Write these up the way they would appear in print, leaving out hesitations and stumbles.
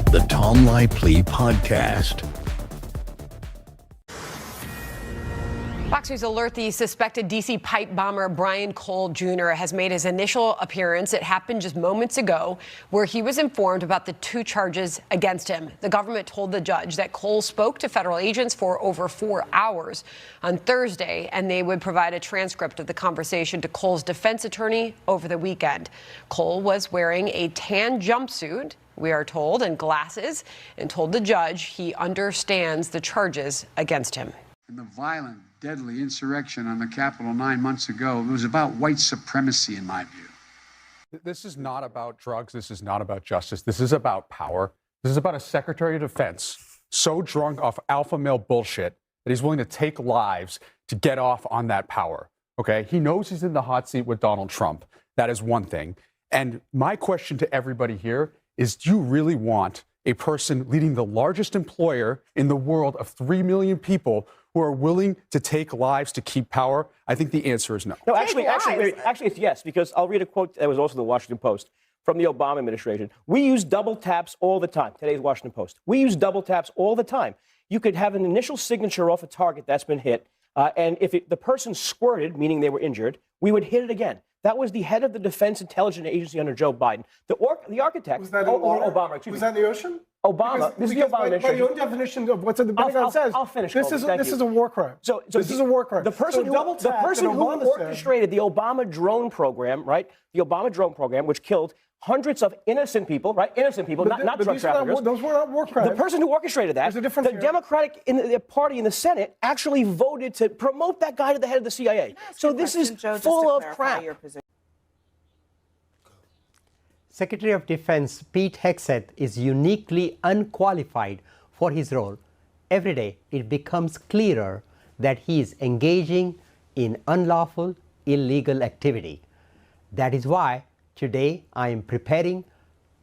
the Laipply podcast. Fox News alert: the suspected D.C. pipe bomber Brian Cole Jr. has made his initial appearance. It happened just moments ago, where he was informed about the two charges against him. The government told the judge that Cole spoke to federal agents for over 4 hours on Thursday, and they would provide a transcript of the conversation to Cole's defense attorney over the weekend. Cole was wearing a tan jumpsuit, we are told, and glasses, and told the judge he understands the charges against him. And the violent, deadly insurrection on the Capitol 9 months ago, it was about white supremacy, in my view. This is not about drugs. This is not about justice. This is about power. This is about a Secretary of Defense so drunk off alpha male bullshit that he's willing to take lives to get off on that power. Okay? He knows he's in the hot seat with Donald Trump. That is one thing. And my question to everybody here is, do you really want a person leading the largest employer in the world of 3 million people who are willing to take lives to keep power? I think the answer is no. No, actually, it's yes, because I'll read a quote that was also in the Washington Post from the Obama administration. We use double taps all the time. Today's Washington Post. We use double taps all the time. You could have an initial signature off a target that's been hit, and if the person squirted, meaning they were injured, we would hit it again. That was the head of the Defense Intelligence Agency under Joe Biden. The architect, was that Obama, excuse me. Was that in the ocean? Obama, this is the Obama administration. By your own definition of what's in the Pentagon says, I'll finish. This is a war crime. So this is a war crime. The person who orchestrated the Obama drone program, right? The Obama drone program, which killed hundreds of innocent people, right? Innocent people, not drug traffickers. Those were not war crimes. The person who orchestrated that, the Democratic Party in the Senate actually voted to promote that guy to the head of the CIA. So this is full of crap. Secretary of Defense Pete Hegseth is uniquely unqualified for his role. Every day, it becomes clearer that he is engaging in unlawful, illegal activity. That is why today I am preparing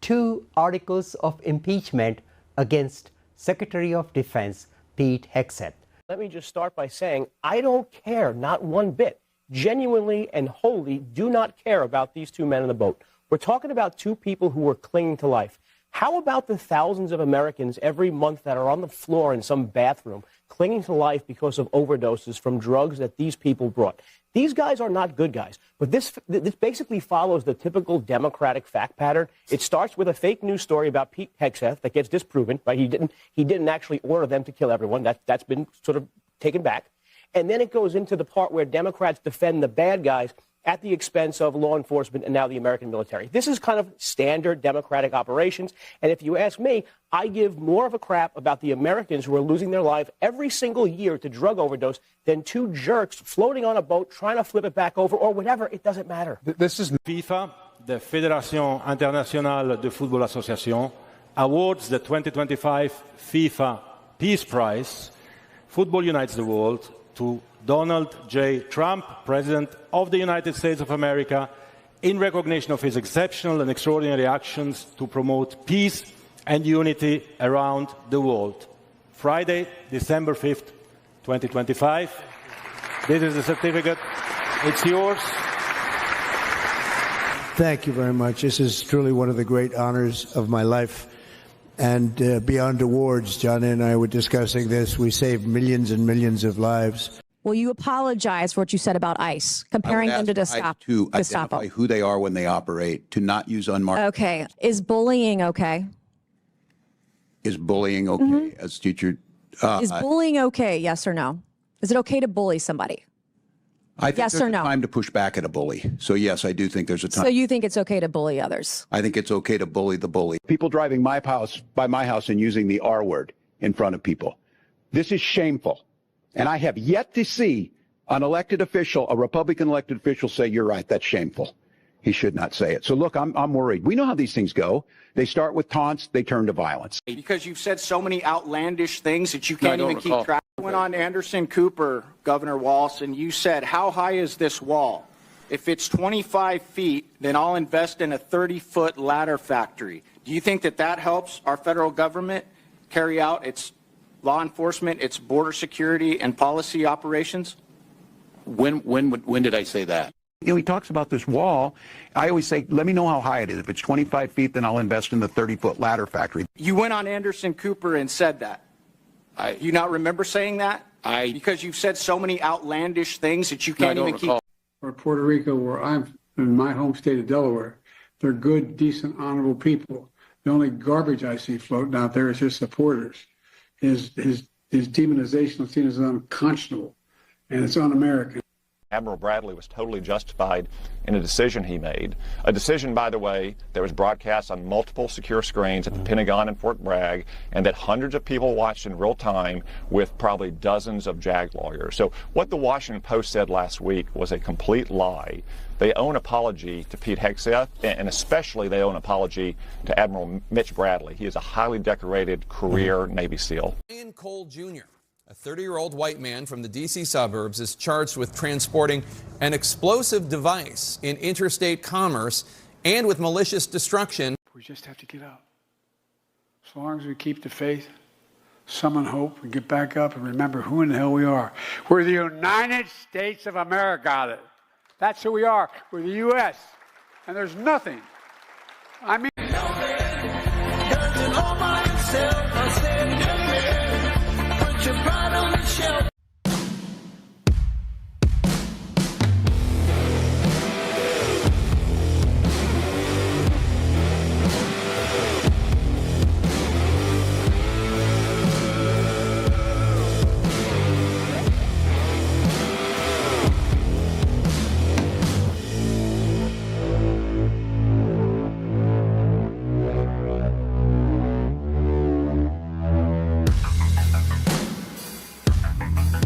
2 articles of impeachment against Secretary of Defense Pete Hegseth. Let me just start by saying I don't care, not one bit, genuinely and wholly do not care about these 2 men in the boat. We're talking about 2 people who were clinging to life. How about the thousands of Americans every month that are on the floor in some bathroom clinging to life because of overdoses from drugs that these people brought? These guys are not good guys. But this basically follows the typical Democratic fact pattern. It starts with a fake news story about Pete Hegseth that gets disproven. Right? He didn't actually order them to kill everyone. That's been sort of taken back. And then it goes into the part where Democrats defend the bad guys at the expense of law enforcement and now the American military. This is kind of standard Democratic operations. And if you ask me, I give more of a crap about the Americans who are losing their life every single year to drug overdose than 2 jerks floating on a boat trying to flip it back over or whatever. It doesn't matter. This is FIFA, the Fédération Internationale de Football Association, awards the 2025 FIFA Peace Prize, Football Unites the World, to Donald J. Trump, President of the United States of America, in recognition of his exceptional and extraordinary actions to promote peace and unity around the world. Friday, December 5th, 2025. This is the certificate. It's yours. Thank you very much. This is truly one of the great honors of my life. And beyond awards, John and I were discussing this. We saved millions and millions of lives. Will you apologize for what you said about ICE, comparing them to Gestapo? To identify who they are when they operate, to not use unmarked. Okay. Is bullying okay? Is bullying okay? As teacher, is bullying okay? Yes or no? Is it okay to bully somebody? I think yes there's or no? a time to push back at a bully. So yes, I do think there's a time. So you think it's okay to bully others? I think it's okay to bully the bully. People driving by my house and using the R word in front of people. This is shameful. And I have yet to see an elected official, a Republican elected official, say, you're right, that's shameful. He should not say it. So look, I'm worried. We know how these things go. They start with taunts, they turn to violence. Because you've said so many outlandish things that you can't even keep track. I went on Anderson Cooper, Governor Walz, and you said, how high is this wall? If it's 25 feet, then I'll invest in a 30-foot ladder factory. Do you think that helps our federal government carry out its law enforcement, its border security and policy operations? When did I say that? You know, he talks about this wall. I always say, let me know how high it is. If it's 25 feet, then I'll invest in the 30-foot ladder factory. You went on Anderson Cooper and said that. You not remember saying that? Because you've said so many outlandish things that you can't even keep. Or Puerto Rico, where I'm in my home state of Delaware, they're good, decent, honorable people. The only garbage I see floating out there is his supporters. His demonization is seen as unconscionable, and it's un-American. Admiral Bradley was totally justified in a decision he made. A decision, by the way, that was broadcast on multiple secure screens at the Pentagon in Fort Bragg, and that hundreds of people watched in real time with probably dozens of JAG lawyers. So what the Washington Post said last week was a complete lie. They owe an apology to Pete Hegseth, and especially they owe an apology to Admiral Mitch Bradley. He is a highly decorated career Navy SEAL. Brian Cole Jr., a 30-year-old white man from the D.C. suburbs, is charged with transporting an explosive device in interstate commerce and with malicious destruction. We just have to get up. As long as we keep the faith, summon hope, and get back up and remember who in the hell we are. We're the United States of America. That's who we are. We're the U.S. And there's nothing. I mean...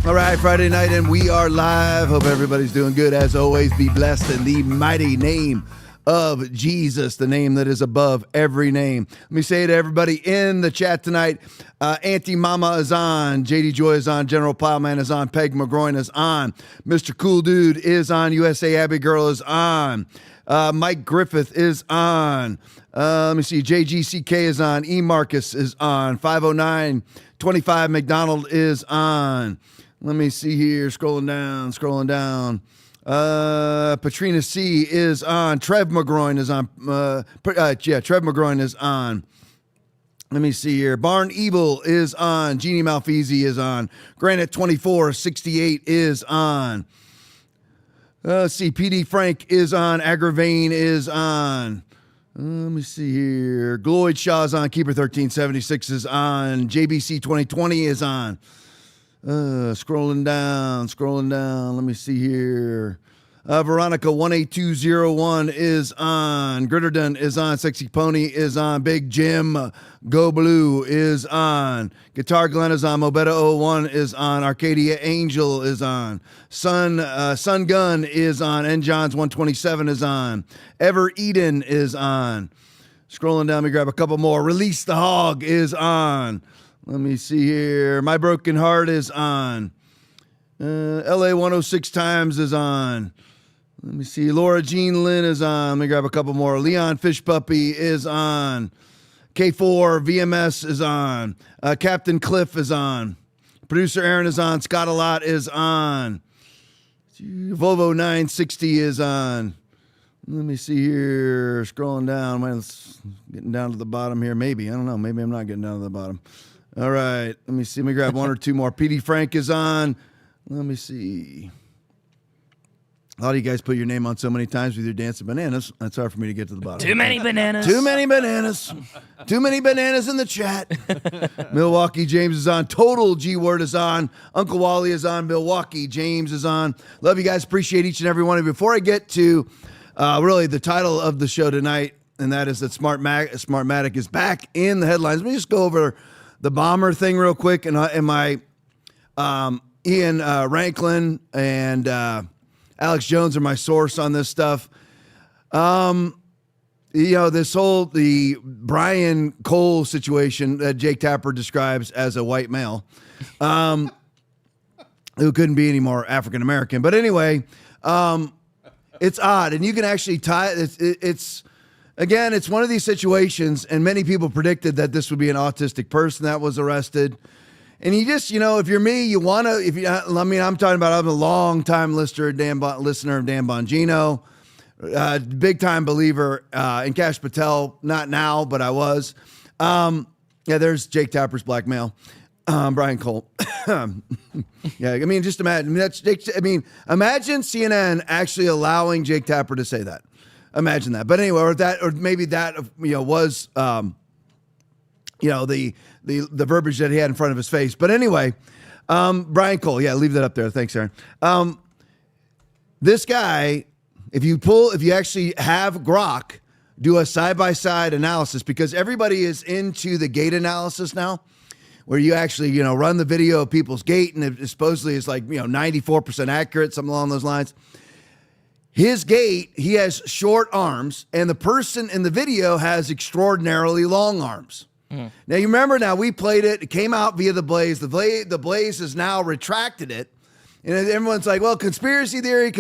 All right, Friday night, and we are live. Hope everybody's doing good. As always, be blessed in the mighty name of Jesus, the name that is above every name. Let me say to everybody in the chat tonight, Auntie Mama is on, JD Joy is on, General Plowman is on, Peg McGroin is on, Mr. Cool Dude is on, USA Abbey Girl is on, Mike Griffith is on, let me see, JGCK is on, E. Marcus is on, 509-25 McDonald is on. Let me see here, scrolling down. Patrina C is on. Trev McGroin is on. Trev McGroin is on. Let me see here. Barn Evil is on. Jeannie Malfeasy is on. Granite 2468 is on. Let's see. PD Frank is on. Agravane is on. Let me see here. Gloyd Shaw is on. Keeper 1376 is on. JBC 2020 is on. Scrolling down. Let me see here. Veronica 18201 is on. Gritterdon is on. Sexy Pony is on. Big Jim Go Blue is on. Guitar Glenn is on. Mobetta 01 is on. Arcadia Angel is on. Sun Gun is on. N Johns 127 is on. Ever Eden is on. Scrolling down, let me grab a couple more. Release the Hog is on. Let me see here. My Broken Heart is on. LA 106 Times is on. Let me see. Laura Jean Lynn is on. Let me grab a couple more. Leon Fish Puppy is on. K4 VMS is on. Captain Cliff is on. Producer Aaron is on. Scott Alot is on. Volvo 960 is on. Let me see here. Scrolling down. Getting down to the bottom here. Maybe. I don't know. Maybe I'm not getting down to the bottom. All right, let me see. Let me grab one or two more. PD Frank is on. Let me see. A lot of you guys put your name on so many times with your dancing bananas. That's hard for me to get to the bottom. Too many bananas. Too many bananas. Too many bananas in the chat. Milwaukee James is on. Total G Word is on. Uncle Wally is on. Milwaukee James is on. Love you guys. Appreciate each and every one of you. Before I get to really the title of the show tonight, and that is that Smartmatic is back in the headlines. Let me just go over the bomber thing real quick, and my Ian Ranklin and Alex Jones are my source on this stuff. The Brian Cole situation that Jake Tapper describes as a white male, who couldn't be any more African American. But anyway, it's odd, and you can actually tie it's. Again, it's one of these situations, and many people predicted that this would be an autistic person that was arrested. And you just, if you're me, you want to, I'm talking about, I'm a long time listener of Dan Bongino, big time believer in Cash Patel, not now, but I was. There's Jake Tapper's blackmail. Brian Cole. Just imagine. Imagine CNN actually allowing Jake Tapper to say that. Imagine that. But anyway, or maybe that was the verbiage that he had in front of his face. But anyway, Brian Cole. Yeah, leave that up there. Thanks, Aaron. This guy, if you actually have Grok do a side-by-side analysis, because everybody is into the gait analysis now, where you actually, run the video of people's gait, and it supposedly is 94% accurate, something along those lines. His gait, he has short arms, and the person in the video has extraordinarily long arms. Now, you remember we played it. It came out via the Blaze. The Blaze has now retracted it. And everyone's like, well, conspiracy theory.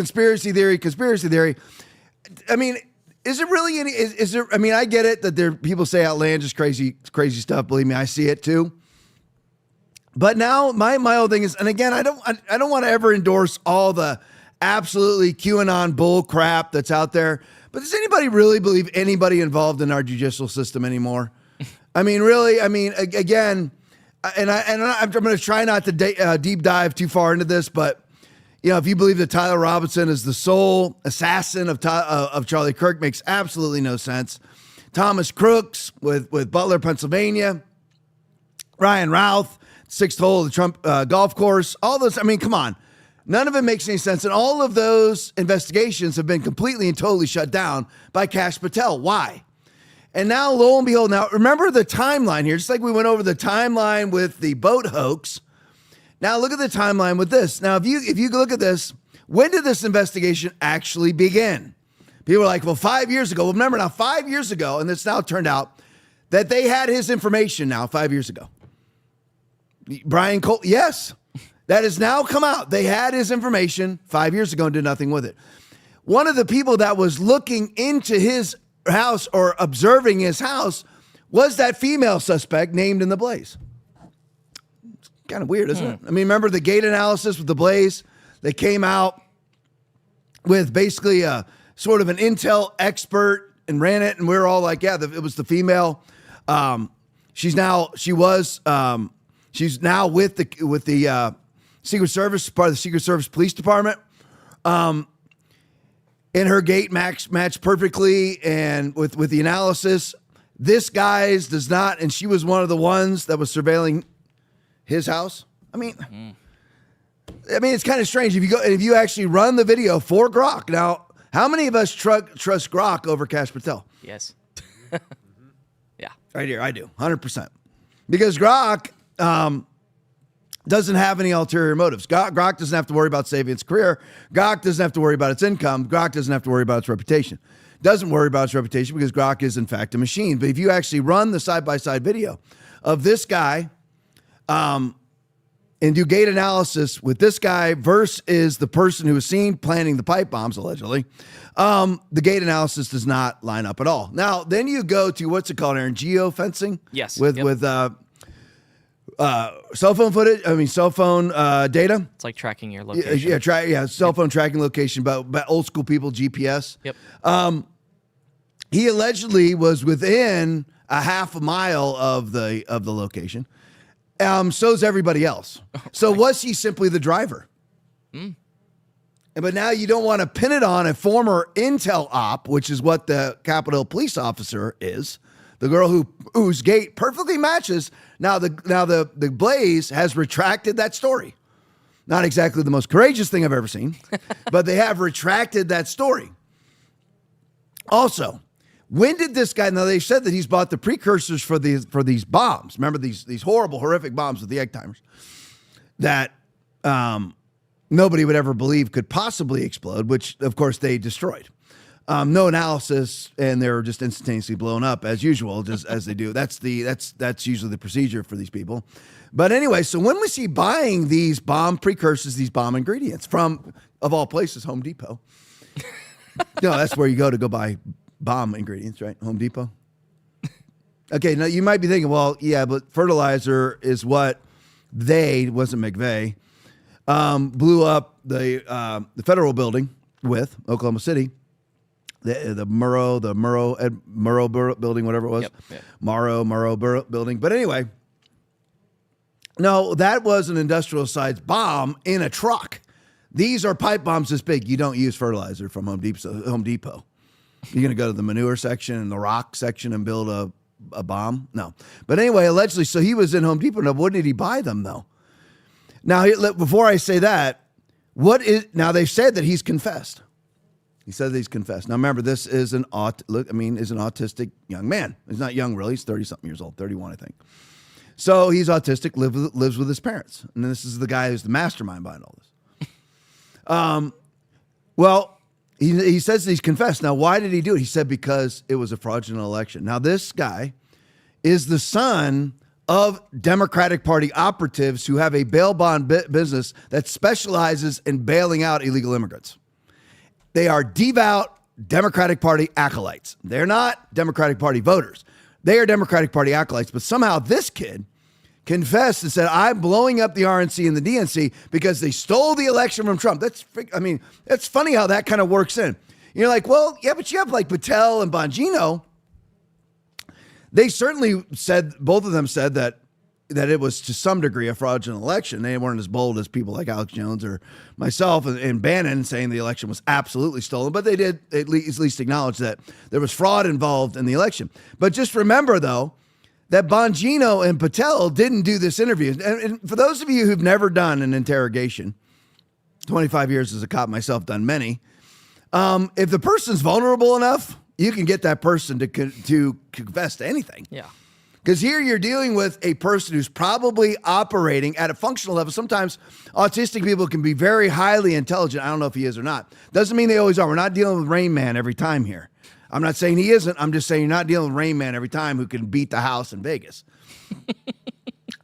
I mean, is it really any, is there, I get it that people say outlandish, crazy stuff. Believe me, I see it too. But now my whole thing is, and again, I don't want to ever endorse all the absolutely QAnon bull crap that's out there. But does anybody really believe anybody involved in our judicial system anymore? Really? Again, and I'm going to try not to deep dive too far into this, but if you believe that Tyler Robinson is the sole assassin of Charlie Kirk, makes absolutely no sense. Thomas Crooks with Butler, Pennsylvania, Ryan Routh, 6th hole of the Trump golf course, all those. Come on. None of it makes any sense. And all of those investigations have been completely and totally shut down by Cash Patel. Why? And now, lo and behold, remember the timeline here, just like we went over the timeline with the boat hoax. Now look at the timeline with this. Now, if you look at this, when did this investigation actually begin? People are like, well, 5 years ago. Well, remember now, 5 years ago, and it's now turned out that they had his information now 5 years ago. Brian Cole, yes, that has now come out. They had his information 5 years ago and did nothing with it. One of the people that was looking into his house or observing his house was that female suspect named in the Blaze. It's kind of weird, isn't it? Remember the gait analysis with the Blaze? They came out with basically a sort of an intel expert and ran it, and we were all like, yeah, it was the female. She's now with the Secret Service, part of the Secret Service Police Department. And her gait matched perfectly, and with the analysis, this guy's does not, and she was one of the ones that was surveilling his house. It's kind of strange if you actually run the video for Grok. Now, how many of us trust Grok over Cash Patel? Yes. Yeah. Right here, I do, 100%. Because Grok doesn't have any ulterior motives. Grok doesn't have to worry about saving its career. Grok doesn't have to worry about its income. Grok doesn't have to worry about its reputation. Doesn't worry about its reputation because Grok is, in fact, a machine. But if you actually run the side-by-side video of this guy and do gait analysis with this guy versus the person who was seen planting the pipe bombs, allegedly, the gait analysis does not line up at all. Now, then you go to, what's it called, Aaron? Geofencing? Yes. With cell phone footage, cell phone data. It's like tracking your location. Cell phone tracking location, but old school people, GPS. Yep. He allegedly was within a half a mile of the location. So's everybody else. So was he simply the driver? But now you don't want to pin it on a former intel op, which is what the Capitol police officer is. The girl whose gait perfectly matches. Now the Blaze has retracted that story. Not exactly the most courageous thing I've ever seen, but they have retracted that story. Also, when did this guy? Now they said that he's bought the precursors for these bombs. Remember these horrible, horrific bombs with the egg timers that nobody would ever believe could possibly explode, which of course they destroyed. No analysis, and they're just instantaneously blown up as usual, just as they do. That's usually the procedure for these people. But anyway, so when we see buying these bomb precursors, these bomb ingredients from, of all places, Home Depot. That's where you go buy bomb ingredients, right? Home Depot. Okay, now you might be thinking, well, yeah, but fertilizer is what they, wasn't McVeigh, blew up the federal building with Oklahoma City, the Murrow building, whatever it was, Murrow building. But anyway, no, that was an industrial size bomb in a truck. These are pipe bombs this big. You don't use fertilizer from Home Depot. You're going to go to the manure section and the rock section and build a bomb? No. But anyway, allegedly, so he was in Home Depot. Now, what did he buy them, though? Now, before I say that, now they've said that he's confessed. He said that he's confessed. Now, remember, this is an autistic young man. He's not young, really. He's 30-something years old, 31, I think. So he's autistic, lives with his parents. And this is the guy who's the mastermind behind all this. Well, he says he's confessed. Now, why did he do it? He said because it was a fraudulent election. Now, this guy is the son of Democratic Party operatives who have a bail bond business that specializes in bailing out illegal immigrants. They are devout Democratic Party acolytes. They're not Democratic Party voters. They are Democratic Party acolytes, but somehow this kid confessed and said, I'm blowing up the RNC and the DNC because they stole the election from Trump. That's funny how that kind of works in. You're like, well, yeah, but you have like Patel and Bongino. They certainly said, both of them said that it was to some degree a fraudulent election. They weren't as bold as people like Alex Jones or myself and Bannon saying the election was absolutely stolen, but they did at least acknowledge that there was fraud involved in the election. But just remember, though, that Bongino and Patel didn't do this interview. And for those of you who've never done an interrogation, 25 years as a cop myself, done many, if the person's vulnerable enough, you can get that person to confess to anything. Yeah. Because here you're dealing with a person who's probably operating at a functional level. Sometimes autistic people can be very highly intelligent. I don't know if he is or not. Doesn't mean they always are. We're not dealing with Rain Man every time here. I'm not saying he isn't. I'm just saying you're not dealing with Rain Man every time who can beat the house in Vegas.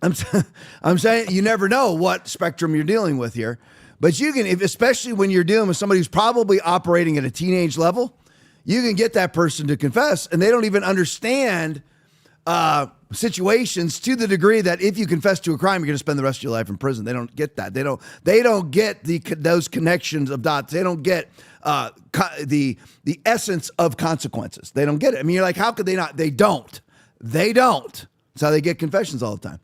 I'm saying you never know what spectrum you're dealing with here. But you can, especially when you're dealing with somebody who's probably operating at a teenage level, you can get that person to confess, and they don't even understand situations to the degree that if you confess to a crime, you're going to spend the rest of your life in prison. They don't get that. They don't get those connections of dots. They don't get the essence of consequences. They don't get it. I mean, you're like, how could they not? They don't. That's how they get confessions all the time.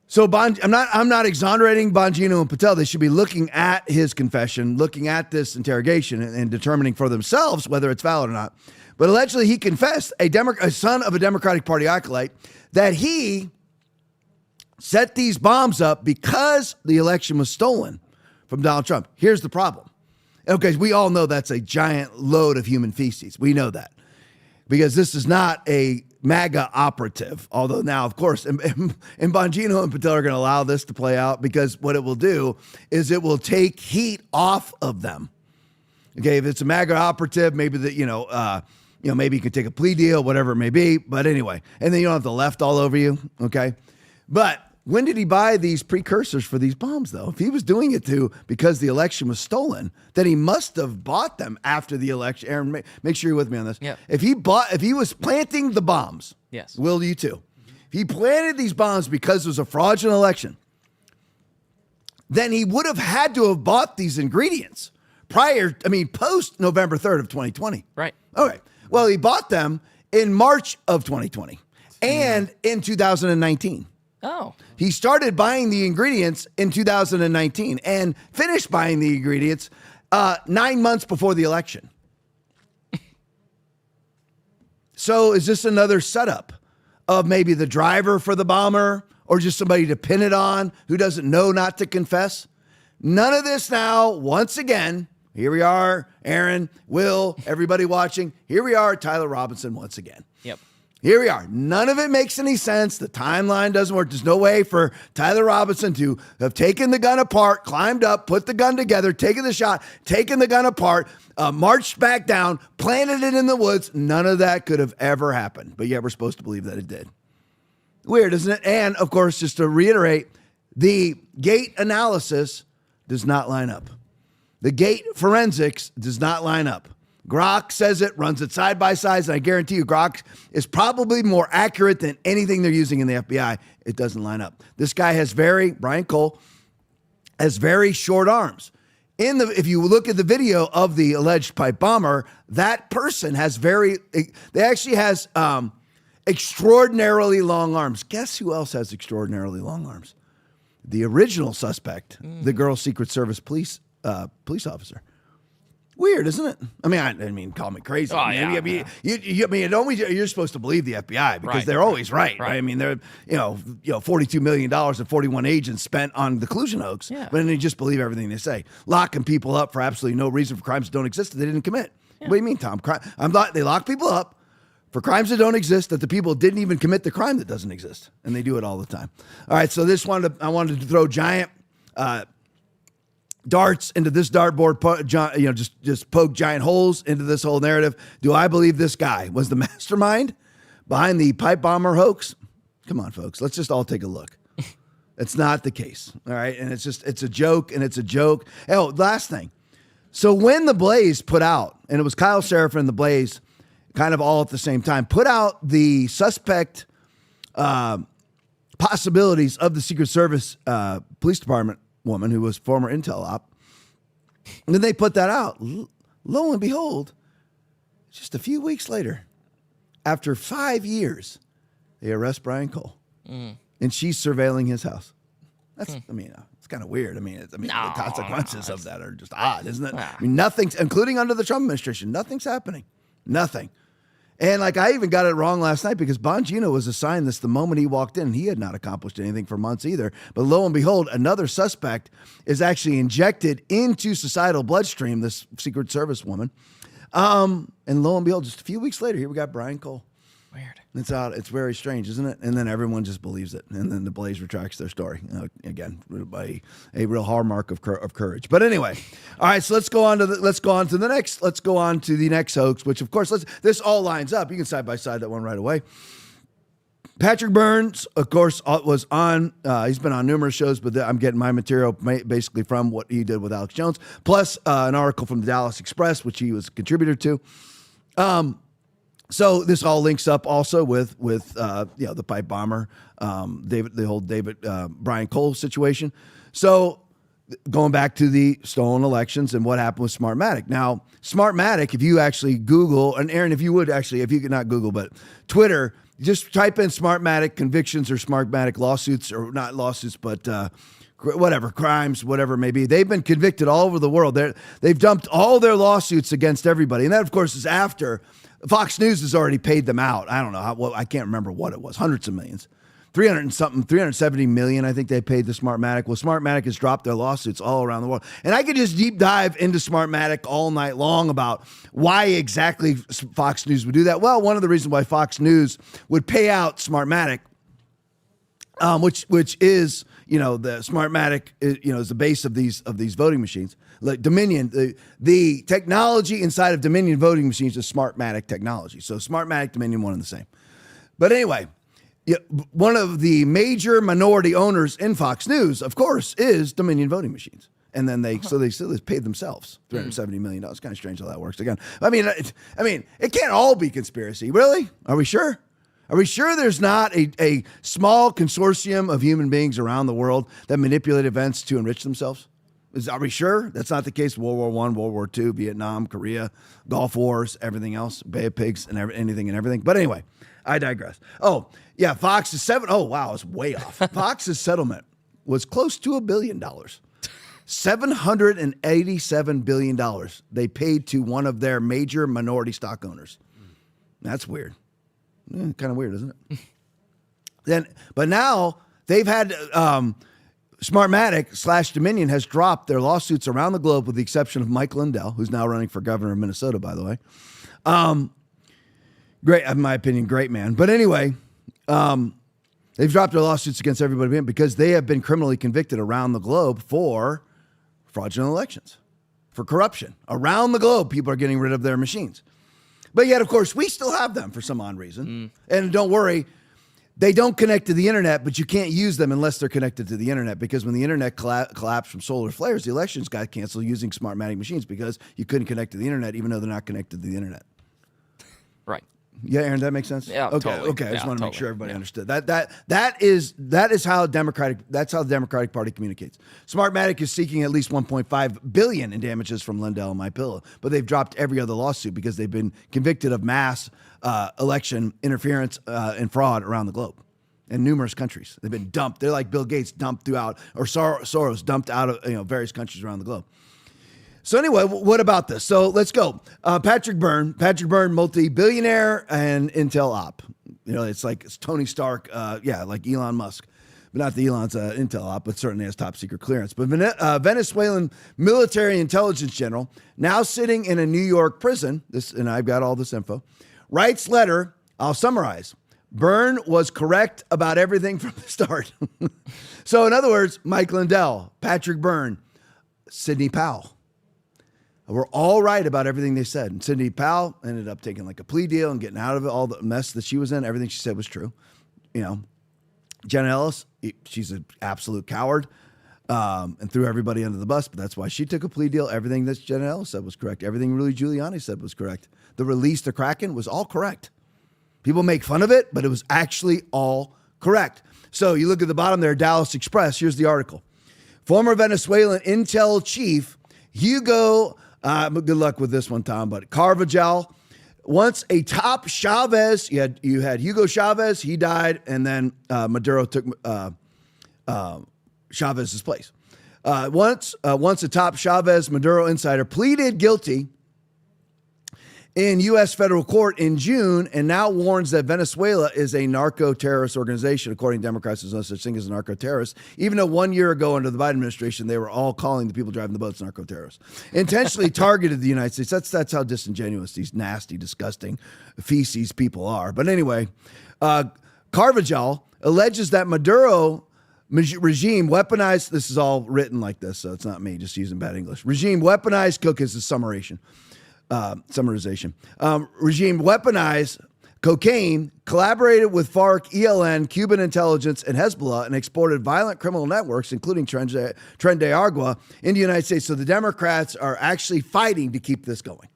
So I'm not exonerating Bongino and Patel. They should be looking at his confession, looking at this interrogation, and determining for themselves whether it's valid or not. But allegedly, he confessed, a son of a Democratic Party acolyte, that he set these bombs up because the election was stolen from Donald Trump. Here's the problem. Okay, we all know that's a giant load of human feces. We know that. Because this is not a MAGA operative. Although now, of course, and Bongino and Patel are going to allow this to play out because what it will do is it will take heat off of them. Okay, if it's a MAGA operative, maybe maybe you could take a plea deal, whatever it may be. But anyway, and then you don't have the left all over you. Okay, but when did he buy these precursors for these bombs, though? If he was doing it because the election was stolen, then he must have bought them after the election. Aaron, make sure you're with me on this. Yeah. If he was planting the bombs, yes, will you too? If he planted these bombs because it was a fraudulent election, then he would have had to have bought these ingredients post November 3rd of 2020. Right. All right. Well, he bought them in March of 2020 and in 2019. Oh. He started buying the ingredients in 2019 and finished buying the ingredients 9 months before the election. So is this another setup of maybe the driver for the bomber or just somebody to pin it on who doesn't know not to confess? None of this now, once again, here we are, Aaron, Will, everybody watching. Here we are, Tyler Robinson once again. Yep. Here we are. None of it makes any sense. The timeline doesn't work. There's no way for Tyler Robinson to have taken the gun apart, climbed up, put the gun together, taken the shot, taken the gun apart, marched back down, planted it in the woods. None of that could have ever happened. But yet we're supposed to believe that it did. Weird, isn't it? And, of course, just to reiterate, the gate analysis does not line up. The gate forensics does not line up. Grok says it, runs it side by side, and I guarantee you Grok is probably more accurate than anything they're using in the FBI. It doesn't line up. This guy Brian Cole, has very short arms. If you look at the video of the alleged pipe bomber, that person has extraordinarily long arms. Guess who else has extraordinarily long arms? The original suspect, the girl Secret Service police officer. Weird, isn't it? I mean, call me crazy. Oh, yeah. You're supposed to believe the FBI because they're always right. I mean, they're $42 million and 41 agents spent on the collusion hoax, but then you just believe everything they say, locking people up for absolutely no reason for crimes that don't exist that they didn't commit. Yeah. What do you mean, Tom? They lock people up for crimes that don't exist that the people didn't even commit the crime that doesn't exist, and they do it all the time. All right, so I wanted to throw giant darts into this dartboard, just poke giant holes into this whole narrative. Do I believe this guy was the mastermind behind the pipe bomber hoax? Come on, folks. Let's just all take a look. It's not the case. All right. And it's a joke, and it's a joke. Oh, last thing. So when the Blaze put out, and it was Kyle Seraphin and the Blaze kind of all at the same time, put out the suspect possibilities of the Secret Service police department woman who was former intel op. And then they put that out. Lo and behold, just a few weeks later, after 5 years, they arrest Brian Cole. And she's surveilling his house. It's kind of weird. The consequences of that are just odd, isn't it? I mean, nothing's, including under the Trump administration, nothing's happening. Nothing. And I even got it wrong last night because Bongino was assigned this the moment he walked in. He had not accomplished anything for months either. But lo and behold, another suspect is actually injected into societal bloodstream, this Secret Service woman. And lo and behold, just a few weeks later, here we got Brian Cole. Weird. It's out. It's very strange, isn't it? And then everyone just believes it. And then the Blaze retracts their story. Again, by a real hallmark of courage. But anyway, all right. So let's go on to the next hoax, which of course this all lines up. You can side by side that one right away. Patrick Burns, of course, was on. He's been on numerous shows, but I'm getting my material basically from what he did with Alex Jones, plus an article from the Dallas Express, which he was a contributor to. So this all links up also with the pipe bomber, Brian Cole situation. So going back to the stolen elections and what happened with Smartmatic. Now, Smartmatic, if you actually Google, and Aaron, if you could not Google, but Twitter, just type in Smartmatic convictions or Smartmatic lawsuits, or not lawsuits, but whatever, crimes, whatever it may be. They've been convicted all over the world. They've dumped all their lawsuits against everybody. And that, of course, is after Fox News has already paid them out. I don't know. I can't remember what it was. Hundreds of millions. 370 million, I think they paid the Smartmatic. Well, Smartmatic has dropped their lawsuits all around the world. And I could just deep dive into Smartmatic all night long about why exactly Fox News would do that. Well, one of the reasons why Fox News would pay out Smartmatic, which is, the Smartmatic is the base of these voting machines. Like Dominion, the technology inside of Dominion voting machines is Smartmatic technology. So Smartmatic, Dominion, one and the same. But anyway, one of the major minority owners in Fox News, of course, is Dominion voting machines. And then they still paid themselves $370 million. It's kind of strange how that works again. It can't all be conspiracy. Really? Are we sure? Are we sure there's not a small consortium of human beings around the world that manipulate events to enrich themselves? Are we sure? That's not the case. World War I, World War II, Vietnam, Korea, Gulf Wars, everything else, Bay of Pigs, and anything and everything. But anyway, I digress. Oh, yeah, Fox's it's way off. Fox's settlement was close to $1 billion. $787 billion they paid to one of their major minority stock owners. That's weird. Kind of weird, isn't it? But now they've had Smartmatic / Dominion has dropped their lawsuits around the globe with the exception of Mike Lindell, who's now running for governor of Minnesota, by the way. Great, in my opinion, great man. But anyway, they've dropped their lawsuits against everybody because they have been criminally convicted around the globe for fraudulent elections, for corruption. Around the globe, people are getting rid of their machines. But yet, of course, we still have them for some odd reason. And don't worry, They don't connect to the internet, but you can't use them unless they're connected to the internet, because when the internet collapsed from solar flares, the elections got canceled using Smartmatic machines because you couldn't connect to the internet even though they're not connected to the internet. Right. Yeah, Aaron, that makes sense? Yeah, okay, totally. okay. I just Yeah, want to make totally. sure everybody understood. That is how that's how the Democratic Party communicates. Smartmatic is seeking at least $1.5 billion in damages from Lendl and MyPillow, but they've dropped every other lawsuit because they've been convicted of mass election interference and fraud around the globe in numerous countries. They've been dumped. They're like Bill Gates dumped throughout, or Soros dumped out of various countries around the globe. So anyway, what about this? So let's go. Patrick Byrne, multi-billionaire and Intel op. It's like it's Tony Stark, like Elon Musk, but not the Elon's Intel op, but certainly has top secret clearance. But Venezuelan military intelligence general, now sitting in a New York prison, and I've got all this info, writes letter, I'll summarize. Byrne was correct about everything from the start. So in other words, Mike Lindell, Patrick Byrne, Sidney Powell were all right about everything they said. And Sidney Powell ended up taking like a plea deal and getting out of it, all the mess that she was in. Everything she said was true. Jenna Ellis, she's an absolute coward and threw everybody under the bus, but that's why she took a plea deal. Everything that Jenna Ellis said was correct. Everything Rudy Giuliani said was correct. The release to Kraken was all correct. People make fun of it, but it was actually all correct. So you look at the bottom there, Dallas Express. Here's the article. Former Venezuelan Intel chief Hugo, good luck with this one, Tom, but Carvajal, once a top Chavez, you had Hugo Chavez, he died, and then Maduro took Chavez's place. Once a top Chavez Maduro insider pleaded guilty in U.S. federal court in June, and now warns that Venezuela is a narco-terrorist organization. According to Democrats, there's no such thing as a narco-terrorist, even though 1 year ago under the Biden administration, they were all calling the people driving the boats narco-terrorists. Intentionally targeted the United States. That's how disingenuous these nasty, disgusting feces people are. But anyway, Carvajal alleges that Maduro regime weaponized, this is all written like this, so it's not me just using bad English. Regime weaponized, Cook is a summarization. Regime weaponized cocaine, collaborated with FARC, ELN, Cuban intelligence, and Hezbollah, and exported violent criminal networks, including Tren de Agua, in the United States. So the Democrats are actually fighting to keep this going.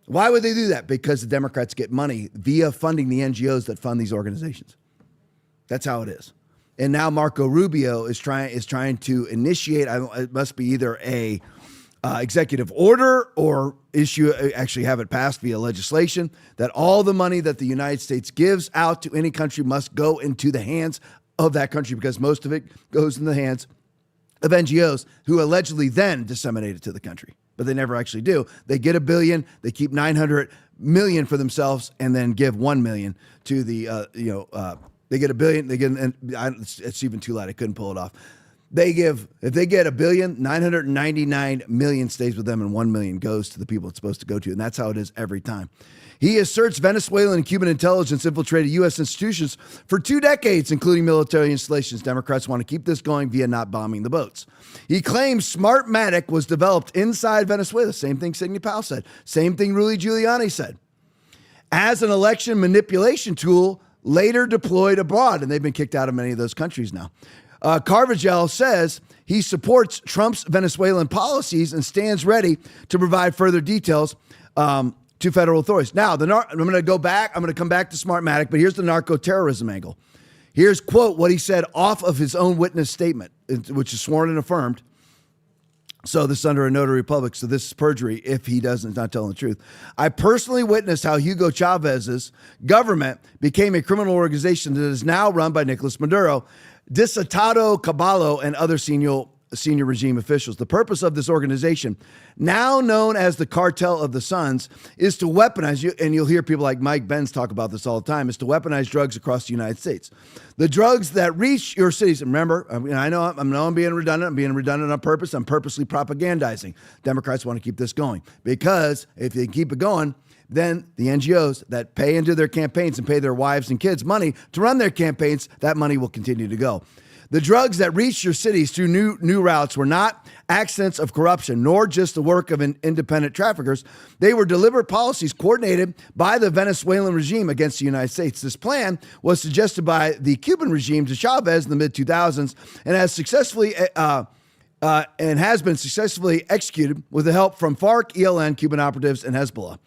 Why would they do that? Because the Democrats get money via funding the NGOs that fund these organizations. That's how it is. And now Marco Rubio is trying to initiate, it must be either a executive order or actually have it passed via legislation, that all the money that the United States gives out to any country must go into the hands of that country, because most of it goes in the hands of NGOs who allegedly then disseminate it to the country. But they never actually do. They get $1 billion, they keep $900 million for themselves, and then give $1 million to the, they get $1 billion, it's even too light, I couldn't pull it off. If they get $1 billion, $999 million stays with them, and $1 million goes to the people it's supposed to go to. And that's how it is every time. He asserts Venezuelan and Cuban intelligence infiltrated U.S. institutions for 2 decades, including military installations. Democrats want to keep this going via not bombing the boats. He claims Smartmatic was developed inside Venezuela. Same thing Sidney Powell said. Same thing Rudy Giuliani said. As an election manipulation tool, later deployed abroad. And they've been kicked out of many of those countries now. Carvajal says he supports Trump's Venezuelan policies and stands ready to provide further details to federal authorities. Now, I'm going to go back. I'm going to come back to Smartmatic, but here's the narco-terrorism angle. Here's, quote, what he said off of his own witness statement, which is sworn and affirmed. So this is under a notary public, so this is perjury if he doesn't, not telling the truth. I personally witnessed how Hugo Chavez's government became a criminal organization that is now run by Nicolas Maduro, Desatado Caballo, and other senior regime officials. The purpose of this organization, now known as the Cartel of the Suns, is to weaponize you, and you'll hear people like Mike Benz talk about this all the time, is to weaponize drugs across the United States. The drugs that reach your cities, and remember, I know I'm being redundant. I'm being redundant on purpose. I'm purposely propagandizing. Democrats want to keep this going, because if they keep it going, then the NGOs that pay into their campaigns and pay their wives and kids money to run their campaigns, that money will continue to go. The drugs that reached your cities through new routes were not accidents of corruption, nor just the work of independent traffickers. They were deliberate policies coordinated by the Venezuelan regime against the United States. This plan was suggested by the Cuban regime to Chavez in the mid-2000s and has been successfully executed with the help from FARC, ELN, Cuban operatives, and Hezbollah.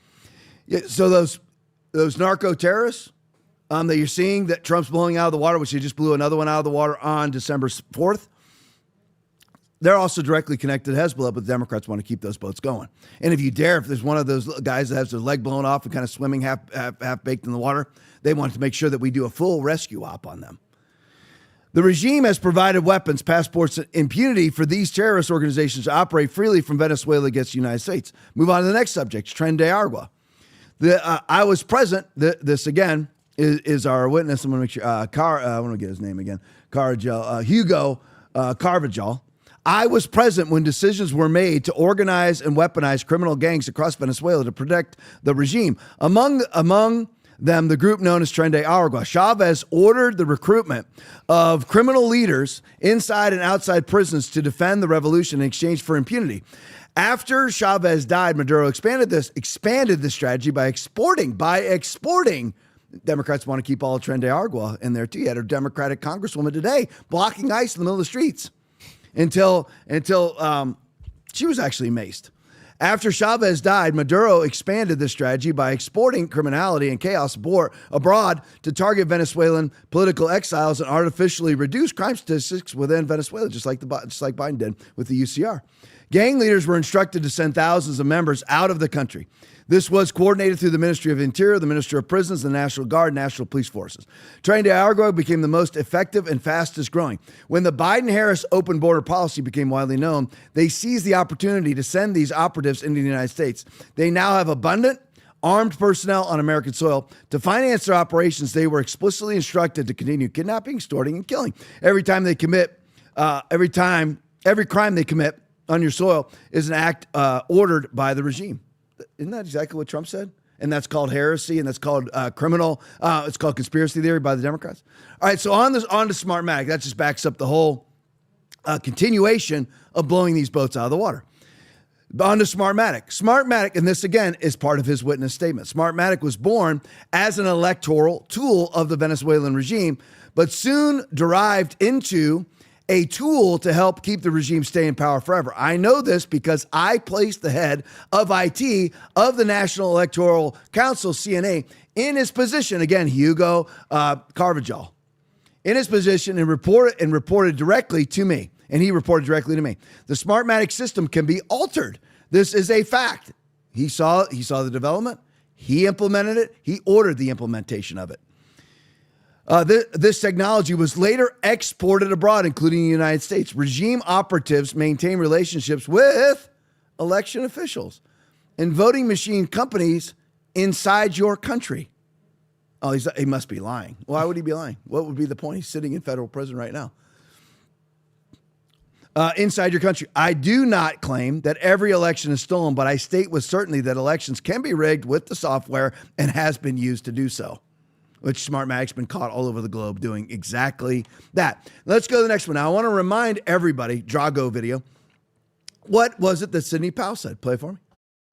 So those narco terrorists that you're seeing that Trump's blowing out of the water, which he just blew another one out of the water on December 4th, they're also directly connected to Hezbollah, but the Democrats want to keep those boats going. And if there's one of those guys that has their leg blown off and kind of swimming half-baked in the water, they want to make sure that we do a full rescue op on them. The regime has provided weapons, passports, and impunity for these terrorist organizations to operate freely from Venezuela against the United States. Move on to the next subject, Tren de Agua. I was present. This, again, is our witness. I'm going to make sure. I want to get his name again. Hugo Carvajal. I was present when decisions were made to organize and weaponize criminal gangs across Venezuela to protect the regime. Among them, the group known as Tren de Agua. Chavez ordered the recruitment of criminal leaders inside and outside prisons to defend the revolution in exchange for impunity. After Chavez died, Maduro expanded this strategy by exporting. Democrats want to keep all of Tren de Agua in there too. You had a Democratic congresswoman today blocking ICE in the middle of the streets until she was actually maced. After Chavez died, Maduro expanded this strategy by exporting criminality and chaos abroad to target Venezuelan political exiles and artificially reduce crime statistics within Venezuela, just like Biden did with the UCR. Gang leaders were instructed to send thousands of members out of the country. This was coordinated through the Ministry of Interior, the Ministry of Prisons, the National Guard, National Police Forces. Tren de Agua became the most effective and fastest growing. When the Biden-Harris open border policy became widely known, they seized the opportunity to send these operatives into the United States. They now have abundant, armed personnel on American soil. To finance their operations, they were explicitly instructed to continue kidnapping, extorting, and killing. Every crime they commit on your soil is an act ordered by the regime. Isn't that exactly what Trump said? And that's called heresy, and that's called it's called conspiracy theory by the Democrats. All right, so on to Smartmatic. That just backs up the whole continuation of blowing these boats out of the water. On to Smartmatic. Smartmatic, and this again is part of his witness statement. Smartmatic was born as an electoral tool of the Venezuelan regime, but soon derived into a tool to help keep the regime stay in power forever. I know this because I placed the head of IT of the National Electoral Council, CNA, in his position, again, Hugo Carvajal, in his position and reported directly to me. And he reported directly to me. The Smartmatic system can be altered. This is a fact. He saw the development. He implemented it. He ordered the implementation of it. This technology was later exported abroad, including the United States. Regime operatives maintain relationships with election officials and voting machine companies inside your country. Oh, he must be lying. Why would he be lying? What would be the point? He's sitting in federal prison right now. Inside your country. I do not claim that every election is stolen, but I state with certainty that elections can be rigged with the software and has been used to do so. Which Smartmatic's been caught all over the globe doing exactly that. Let's go to the next one. Now, I want to remind everybody, Drago video, what was it that Sidney Powell said? Play for me.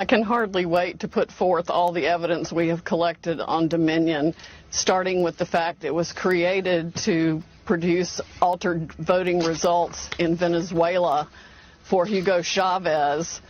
I can hardly wait to put forth all the evidence we have collected on Dominion, starting with the fact it was created to produce altered voting results in Venezuela for Hugo Chavez,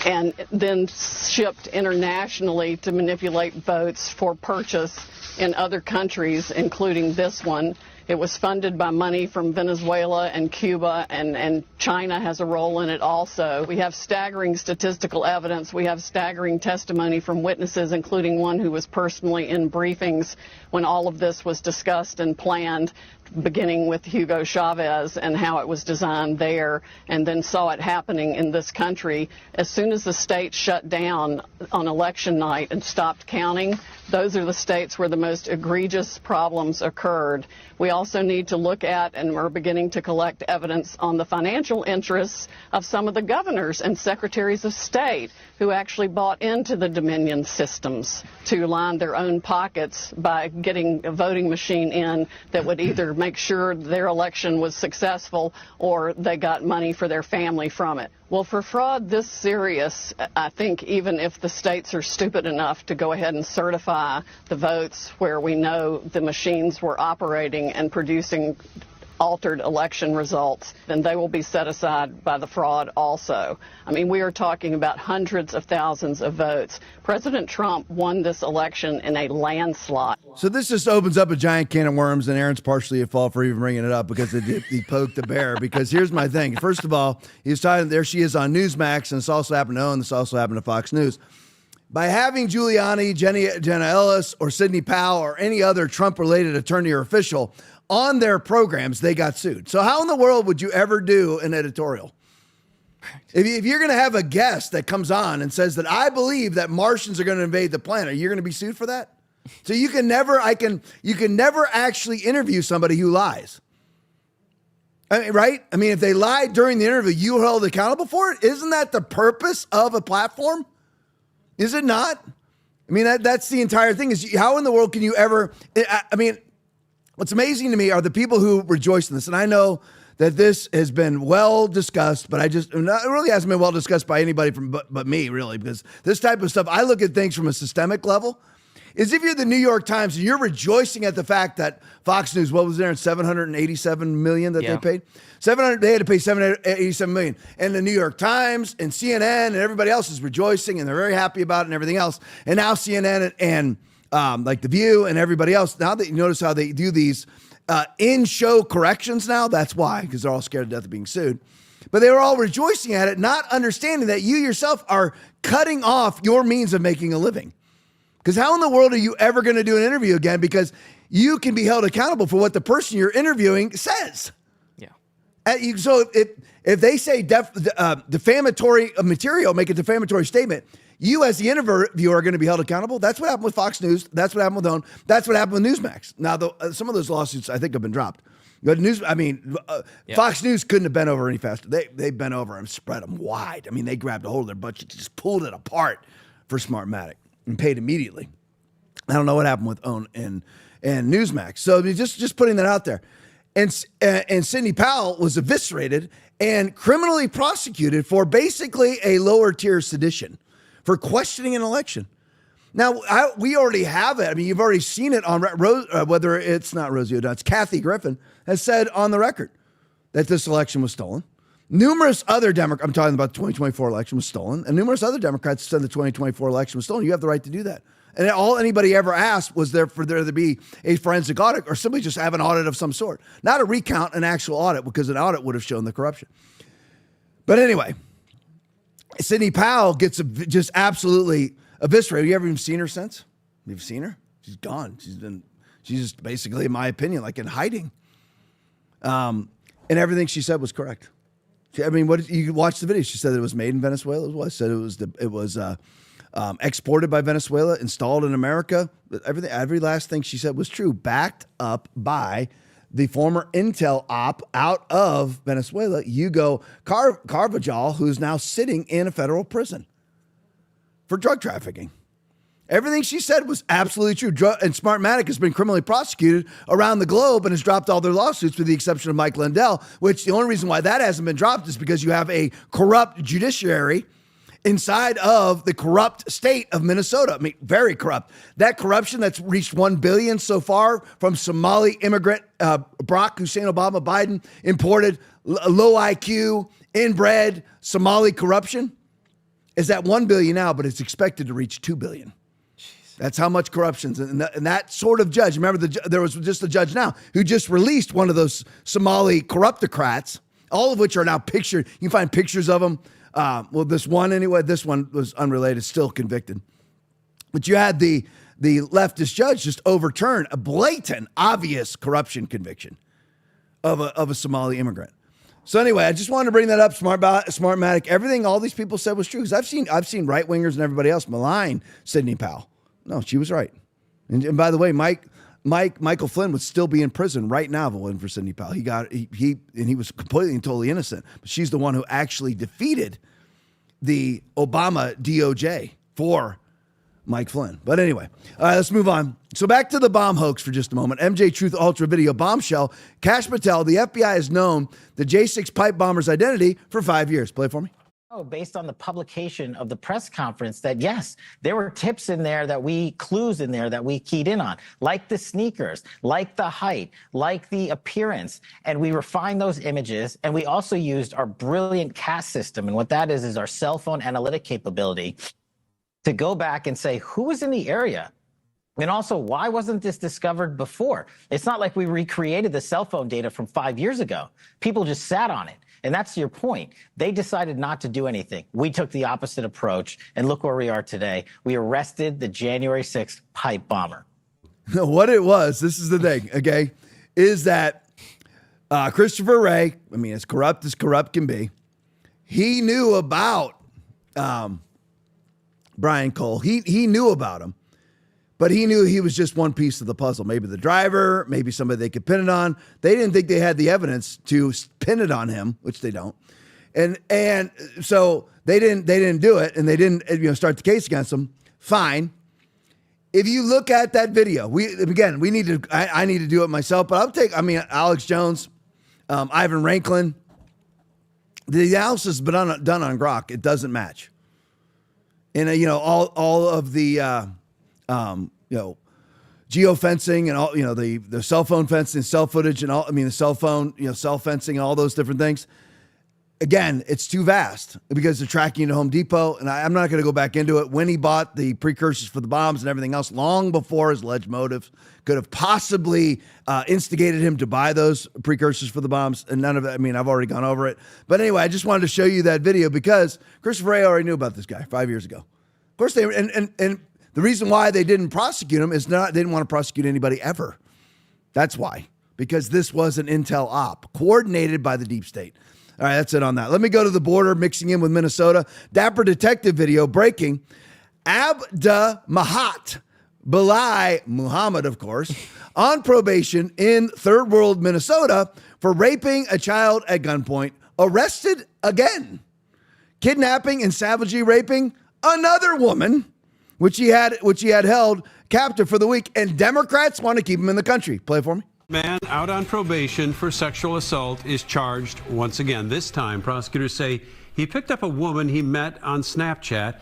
and then shipped internationally to manipulate votes for purchase in other countries, including this one. It was funded by money from Venezuela and Cuba, and China has a role in it also. We have staggering statistical evidence. We have staggering testimony from witnesses, including one who was personally in briefings when all of this was discussed and planned, beginning with Hugo Chavez and how it was designed there, and then saw it happening in this country. As soon soon as the states shut down on election night and stopped counting, those are the states where the most egregious problems occurred. We also need to look at, and we're beginning to collect evidence on the financial interests of some of the governors and secretaries of state who actually bought into the Dominion systems to line their own pockets by getting a voting machine in that would either make sure their election was successful or they got money for their family from it. Well, for fraud this serious, I think even if the states are stupid enough to go ahead and certify the votes where we know the machines were operating and producing altered election results, then they will be set aside by the fraud also. I mean, we are talking about hundreds of thousands of votes. President Trump won this election in a landslide. So this just opens up a giant can of worms, and Aaron's partially at fault for even bringing it up because he poked the bear. Because here's my thing. First of all, he's talking, there she is on Newsmax, and this also happened to Owen, this also happened to Fox News. By having Giuliani, Jenna Ellis, or Sidney Powell, or any other Trump-related attorney or official on their programs, they got sued. So how in the world would you ever do an editorial? If you're going to have a guest that comes on and says that I believe that Martians are going to invade the planet, you're going to be sued for that? So you can never actually interview somebody who lies. I mean, right? I mean, if they lied during the interview, you are held accountable for it. Isn't that the purpose of a platform? Is it not? I mean, that's the entire thing. Is how in the world can you ever? I mean, what's amazing to me are the people who rejoice in this, and I know that this has been well discussed, but it really hasn't been well discussed by anybody but me, really, because this type of stuff, I look at things from a systemic level. Is if you're the New York Times and you're rejoicing at the fact that Fox News, what was there, $787 million that they paid? They had to pay $787 million. And the New York Times and CNN and everybody else is rejoicing and they're very happy about it and everything else. And now CNN and like The View and everybody else, now that you notice how they do these in-show corrections now, that's why, because they're all scared to death of being sued. But they were all rejoicing at it, not understanding that you yourself are cutting off your means of making a living. Because how in the world are you ever going to do an interview again? Because you can be held accountable for what the person you're interviewing says. Yeah. So if they say defamatory material, make a defamatory statement, you as the interviewer are going to be held accountable. That's what happened with Fox News. That's what happened with OWN. That's what happened with Newsmax. Now, some of those lawsuits I think have been dropped. But Fox News couldn't have bent over any faster. They bent over and spread them wide. I mean, they grabbed a hold of their budget, just pulled it apart for Smartmatic and paid immediately. I don't know what happened with OWN and Newsmax. So just putting that out there. And Sidney Powell was eviscerated and criminally prosecuted for basically a lower tier sedition for questioning an election. Now, we already have it. I mean, you've already seen it on whether it's not Rosie O'Donnell, it's Kathy Griffin has said on the record that this election was stolen. Numerous other Democrats, I'm talking about the 2024 election was stolen, and numerous other Democrats said the 2024 election was stolen. You have the right to do that. And all anybody ever asked was for there to be a forensic audit or simply just have an audit of some sort. Not a recount, an actual audit, because an audit would have shown the corruption. But anyway, Sidney Powell gets just absolutely eviscerated. Have you ever even seen her since? You've seen her? She's gone. She's just basically, in my opinion, like in hiding. And everything she said was correct. I mean, you watch the video. She said it was made in Venezuela. Said it was exported by Venezuela, installed in America. Every last thing she said was true, backed up by the former intel op out of Venezuela, Hugo Carvajal, who's now sitting in a federal prison for drug trafficking. Everything she said was absolutely true. And Smartmatic has been criminally prosecuted around the globe and has dropped all their lawsuits with the exception of Mike Lindell, which the only reason why that hasn't been dropped is because you have a corrupt judiciary inside of the corrupt state of Minnesota. I mean, very corrupt. That corruption that's reached $1 billion so far from Somali immigrant Barack Hussein Obama Biden imported low IQ, inbred Somali corruption is at $1 billion now, but it's expected to reach $2 billion. That's how much corruption's and that sort of judge. Remember, there was just a judge now who just released one of those Somali corruptocrats, all of which are now pictured. You can find pictures of them. Well, this one anyway. This one was unrelated, still convicted. But you had the leftist judge just overturn a blatant, obvious corruption conviction of a Somali immigrant. So anyway, I just wanted to bring that up. Smartmatic, everything all these people said was true. Because I've seen right wingers and everybody else malign Sidney Powell. No, she was right. And by the way, Michael Flynn would still be in prison right now if it wasn't for Sidney Powell. He was completely and totally innocent. But she's the one who actually defeated the Obama DOJ for Mike Flynn. But anyway, all right, let's move on. So back to the bomb hoax for just a moment. MJ Truth Ultra video bombshell. Kash Patel, the FBI has known the J6 pipe bomber's identity for 5 years. Play it for me. Based on the publication of the press conference, that yes, there were tips in there clues in there that we keyed in on, like the sneakers, like the height, like the appearance. And we refined those images. And we also used our brilliant CAS system. And what that is our cell phone analytic capability to go back and say, who was in the area? And also, why wasn't this discovered before? It's not like we recreated the cell phone data from 5 years ago. People just sat on it. And that's your point. They decided not to do anything. We took the opposite approach, and look where we are today. We arrested the January 6th pipe bomber. What it was, this is the thing, okay, is that Christopher Wray, I mean, as corrupt can be, he knew about Brian Cole. He knew about him. But he knew he was just one piece of the puzzle. Maybe the driver, maybe somebody they could pin it on. They didn't think they had the evidence to pin it on him, which they don't. And so they didn't do it, and they didn't start the case against him. Fine. If you look at that video, I need to do it myself, but Alex Jones, Ivan Ranklin, the analysis has been done on Grok. It doesn't match. And all of the geofencing and all, the cell phone fencing, cell footage and all, the cell phone, cell fencing and all those different things. Again, it's too vast because they're tracking to Home Depot. And I'm not going to go back into it. When he bought the precursors for the bombs and everything else, long before his alleged motive could have possibly instigated him to buy those precursors for the bombs. And none of it, I've already gone over it. But anyway, I just wanted to show you that video because Christopher Wray already knew about this guy 5 years ago. Of course, and the reason why they didn't prosecute him is they didn't want to prosecute anybody ever. That's why. Because this was an intel op coordinated by the deep state. All right, that's it on that. Let me go to the border, mixing in with Minnesota. Dapper detective video breaking. Abda Mahat Belai Muhammad, of course, on probation in third world Minnesota for raping a child at gunpoint, arrested again. Kidnapping and savagely raping another woman, which he had held captive for the week, and Democrats want to keep him in the country. Play it for me. Man out on probation for sexual assault is charged once again. This time, prosecutors say he picked up a woman he met on Snapchat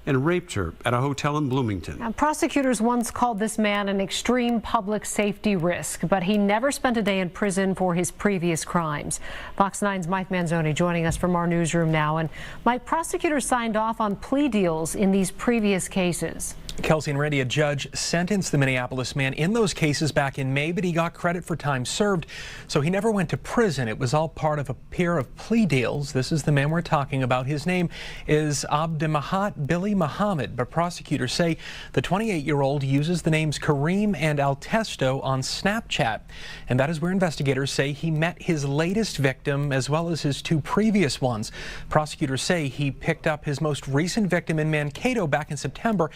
and raped her at a hotel in Bloomington. Now, prosecutors once called this man an extreme public safety risk, but he never spent a day in prison for his previous crimes. Fox 9's Mike Manzoni joining us from our newsroom now. And Mike, prosecutors signed off on plea deals in these previous cases. Kelsey and Randy, a judge sentenced the Minneapolis man in those cases back in May, but he got credit for time served, so he never went to prison. It was all part of a pair of plea deals. This is the man we're talking about. His name is Abdemahat Billy Muhammad, but prosecutors say the 28-year-old uses the names Kareem and Altesto on Snapchat, and that is where investigators say he met his latest victim as well as his two previous ones. Prosecutors say he picked up his most recent victim in Mankato back in September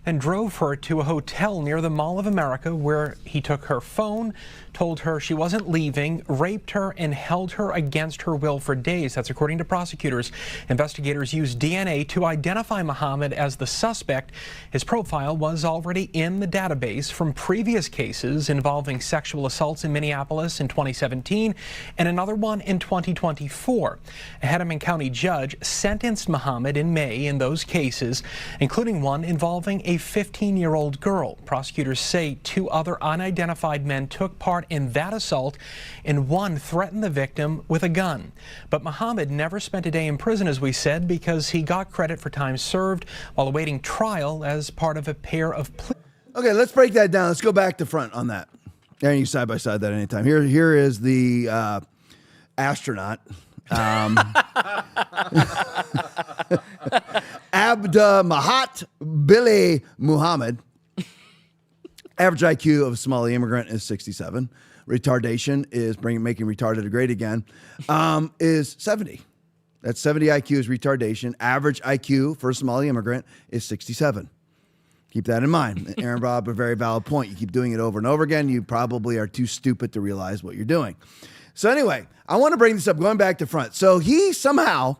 and drove her to a hotel near the Mall of America where he took her phone, told her she wasn't leaving, raped her, and held her against her will for days. That's according to prosecutors. Investigators used DNA to identify Muhammad as the suspect. His profile was already in the database from previous cases involving sexual assaults in Minneapolis in 2017 and another one in 2024. A Hennepin County judge sentenced Muhammad in May in those cases, including one involving a 15-year-old girl. Prosecutors say two other unidentified men took part in that assault, and one threatened the victim with a gun. But Muhammad never spent a day in prison, as we said, because he got credit for time served while awaiting trial as part of a pair of pleas. Okay, let's break that down. Let's go back to front on that. And you side by side that anytime. Here is the astronaut. Abda Mahat Billy Muhammad. Average IQ of a Somali immigrant is 67. Retardation is making retarded great again, is 70. That's 70 IQ is retardation. Average IQ for a Somali immigrant is 67. Keep that in mind. Aaron brought up a very valid point. You keep doing it over and over again, you probably are too stupid to realize what you're doing. So anyway, I want to bring this up, going back to front. So he somehow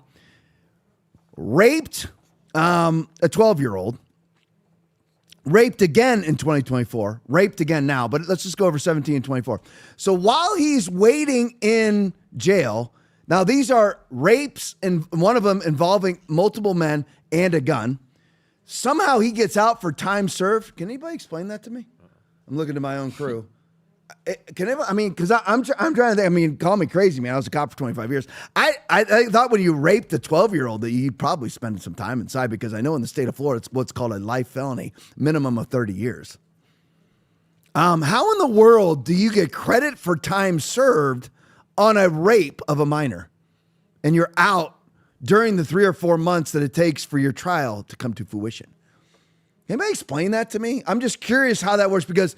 raped a 12-year-old, raped again in 2024, raped again now, but let's just go over 17 and 24. So while he's waiting in jail, now these are rapes, and one of them involving multiple men and a gun. Somehow he gets out for time served. Can anybody explain that to me? I'm looking to my own crew. Because I'm trying to think. Call me crazy, man. I was a cop for 25 years. I thought when you raped a 12-year-old that you'd probably spend some time inside, because I know in the state of Florida it's what's called a life felony, minimum of 30 years. How in the world do you get credit for time served on a rape of a minor, and you're out during the 3 or 4 months that it takes for your trial to come to fruition? Can anybody explain that to me? I'm just curious how that works, because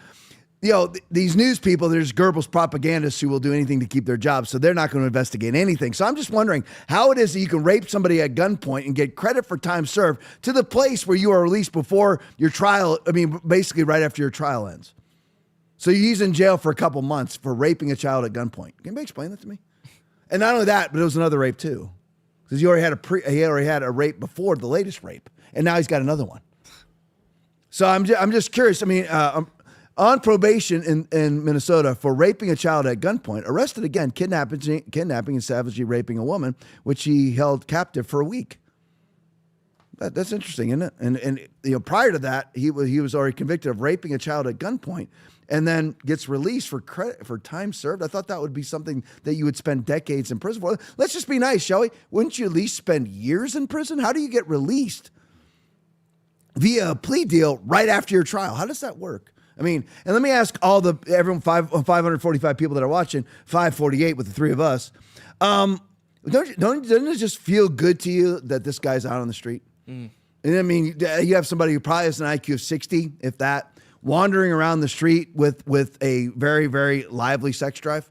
these news people, there's Goebbels propagandists who will do anything to keep their jobs, so they're not going to investigate anything. So I'm just wondering how it is that you can rape somebody at gunpoint and get credit for time served to the place where you are released before your trial, basically right after your trial ends. So he's in jail for a couple months for raping a child at gunpoint. Can anybody explain that to me? And not only that, but it was another rape too, because he already had a rape before the latest rape, and now he's got another one. So I'm just curious. On probation in Minnesota for raping a child at gunpoint, arrested again, kidnapping and savagely raping a woman, which he held captive for a week. That's interesting, isn't it? And prior to that, he was already convicted of raping a child at gunpoint, and then gets released for credit for time served. I thought that would be something that you would spend decades in prison for. Let's just be nice, shall we? Wouldn't you at least spend years in prison? How do you get released via a plea deal right after your trial? How does that work? And let me ask everyone 545 people that are watching, 548 with the three of us. Doesn't it just feel good to you that this guy's out on the street? Mm. And you have somebody who probably has an IQ of 60, if that, wandering around the street with a very, very lively sex drive.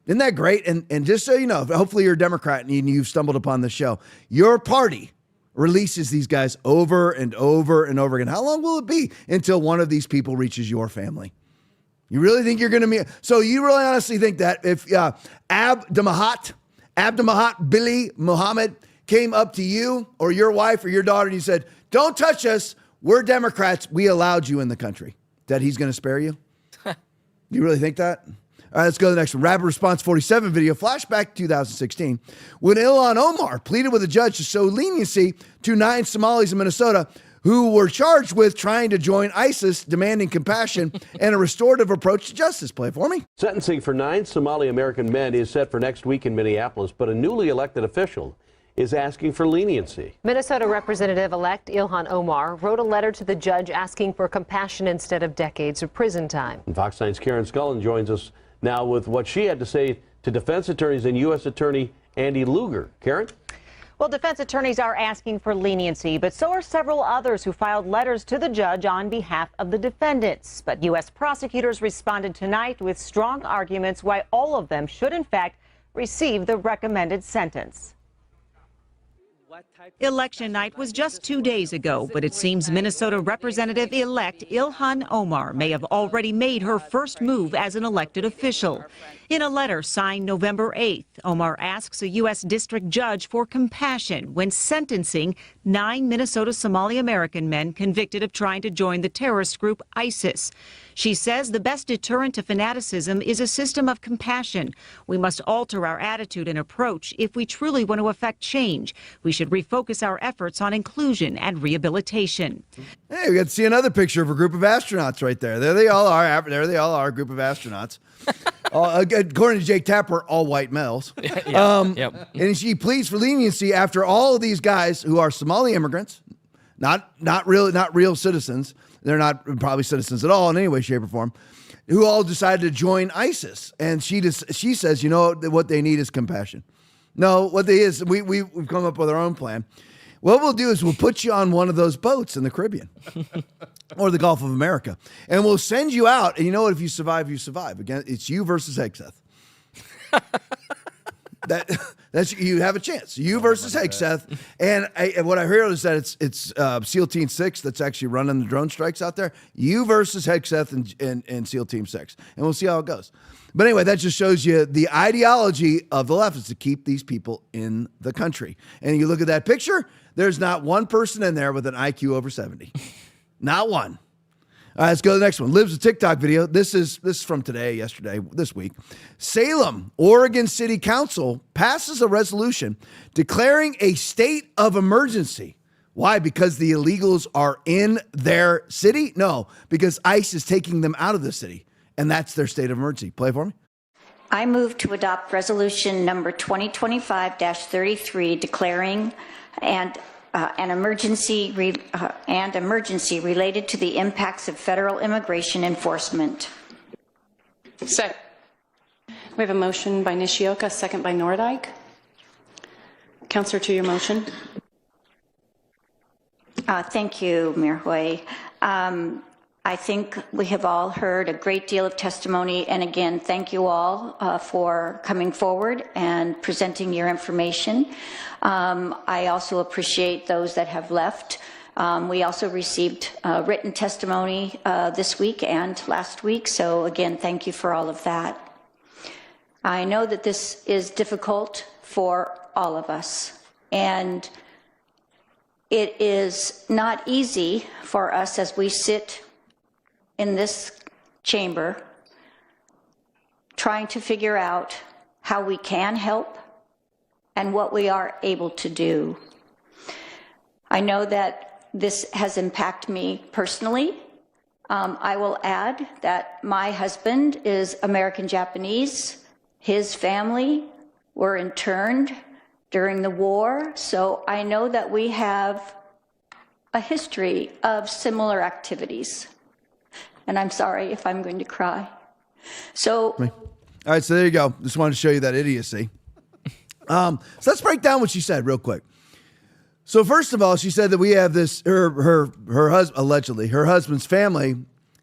Isn't that great? And just so you know, hopefully you're a Democrat and you've stumbled upon this show. Your party releases these guys over and over and over again. How long will it be until one of these people reaches your family? You really think you're going to be... So you really honestly think that if Abdulmahat Billy Muhammad came up to you or your wife or your daughter and you said, "Don't touch us, we're Democrats, we allowed you in the country," that he's going to spare you? You really think that? All right, let's go to the next one. Rapid Response 47 video, flashback to 2016, when Ilhan Omar pleaded with a judge to show leniency to 9 Somalis in Minnesota who were charged with trying to join ISIS, demanding compassion and a restorative approach to justice. Play it for me. Sentencing for 9 Somali American men is set for next week in Minneapolis, but a newly elected official is asking for leniency. Minnesota Representative-elect Ilhan Omar wrote a letter to the judge asking for compassion instead of decades of prison time. And Fox 9's Karen Scullin joins us now with what she had to say to defense attorneys and U.S. Attorney Andy Lugar. Karen? Well, defense attorneys are asking for leniency, but so are several others who filed letters to the judge on behalf of the defendants. But U.S. prosecutors responded tonight with strong arguments why all of them should, in fact, receive the recommended sentence. Election night was just 2 days ago, but it seems Minnesota Representative-elect Ilhan Omar may have already made her first move as an elected official. In a letter signed November 8th, Omar asks a U.S. district judge for compassion when sentencing 9 Minnesota Somali American men convicted of trying to join the terrorist group ISIS. She says the best deterrent to fanaticism is a system of compassion. We must alter our attitude and approach if we truly want to affect change. We should refocus our efforts on inclusion and rehabilitation. Hey, we got to see another picture of a group of astronauts right there. There they all are. There they all are, a group of astronauts. According to Jake Tapper, all white males. Yep. And she pleads for leniency after all of these guys who are Somali immigrants, not real citizens. They're not probably citizens at all in any way, shape, or form, who all decided to join ISIS. And she says, what they need is compassion. No, what they is, we've come up with our own plan. What we'll do is we'll put you on one of those boats in the Caribbean or the Gulf of America, and we'll send you out. And you know what? If you survive, you survive. Again, it's you versus Hegseth. That's you have a chance. You versus Hegseth. And what I heard is that it's SEAL Team 6 that's actually running the drone strikes out there. You versus Hegseth and SEAL Team 6. And we'll see how it goes. But anyway, that just shows you the ideology of the left is to keep these people in the country. And you look at that picture, there's not one person in there with an IQ over 70. Not one. All right, let's go to the next one. Lives a TikTok video. This is from today, yesterday, this week. Salem, Oregon City Council passes a resolution declaring a state of emergency. Why? Because the illegals are in their city? No, because ICE is taking them out of the city, and that's their state of emergency. Play it for me. I move to adopt resolution number 2025-33 declaring an emergency related to the impacts of federal immigration enforcement. Second. We have a motion by Nishioka, second by Nordyke. Counselor, to your motion. Thank you, Mayor Hoy. I think we have all heard a great deal of testimony, and again, thank you all for coming forward and presenting your information. I also appreciate those that have left. We also received written testimony this week and last week, so again, thank you for all of that. I know that this is difficult for all of us, and it is not easy for us as we sit in this chamber trying to figure out how we can help and what we are able to do. I know that this has impacted me personally. I will add that my husband is American Japanese. His family were interned during the war, so I know that we have a history of similar activities. And I'm sorry if I'm going to cry. So, all right, so there you go. Just wanted to show you that idiocy. So let's break down what she said real quick. So first of all, she said that we have this, her husband, allegedly, her husband's family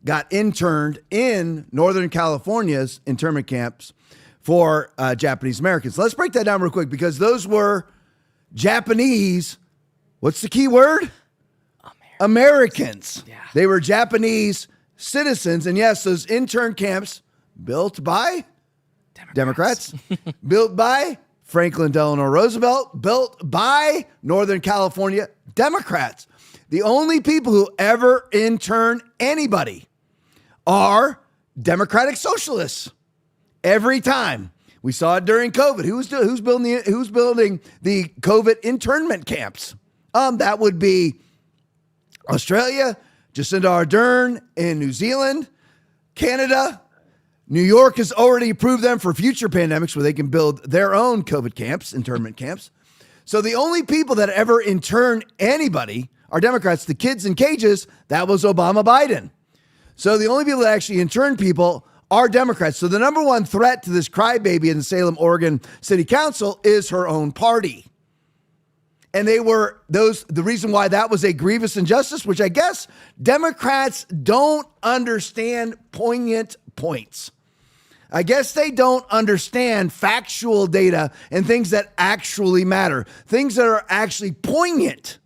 got interned in Northern California's internment camps for Japanese Americans. So let's break that down real quick because those were Japanese, what's the key word? Americans. Yeah. They were Japanese citizens, and yes, those intern camps built by Democrats, built by Franklin Delano Roosevelt, built by Northern California Democrats. The only people who ever intern anybody are Democratic socialists. Every time. We saw it during COVID. Who's building the COVID internment camps? That would be Australia, Jacinda Ardern in New Zealand, Canada. New York has already approved them for future pandemics where they can build their own COVID camps, internment camps. So the only people that ever intern anybody are Democrats. The kids in cages, that was Obama Biden. So the only people that actually intern people are Democrats. So the number one threat to this crybaby in the Salem, Oregon City Council is her own party. And they were the reason why that was a grievous injustice, which I guess Democrats don't understand poignant points. I guess they don't understand factual data and things that actually matter, things that are actually poignant.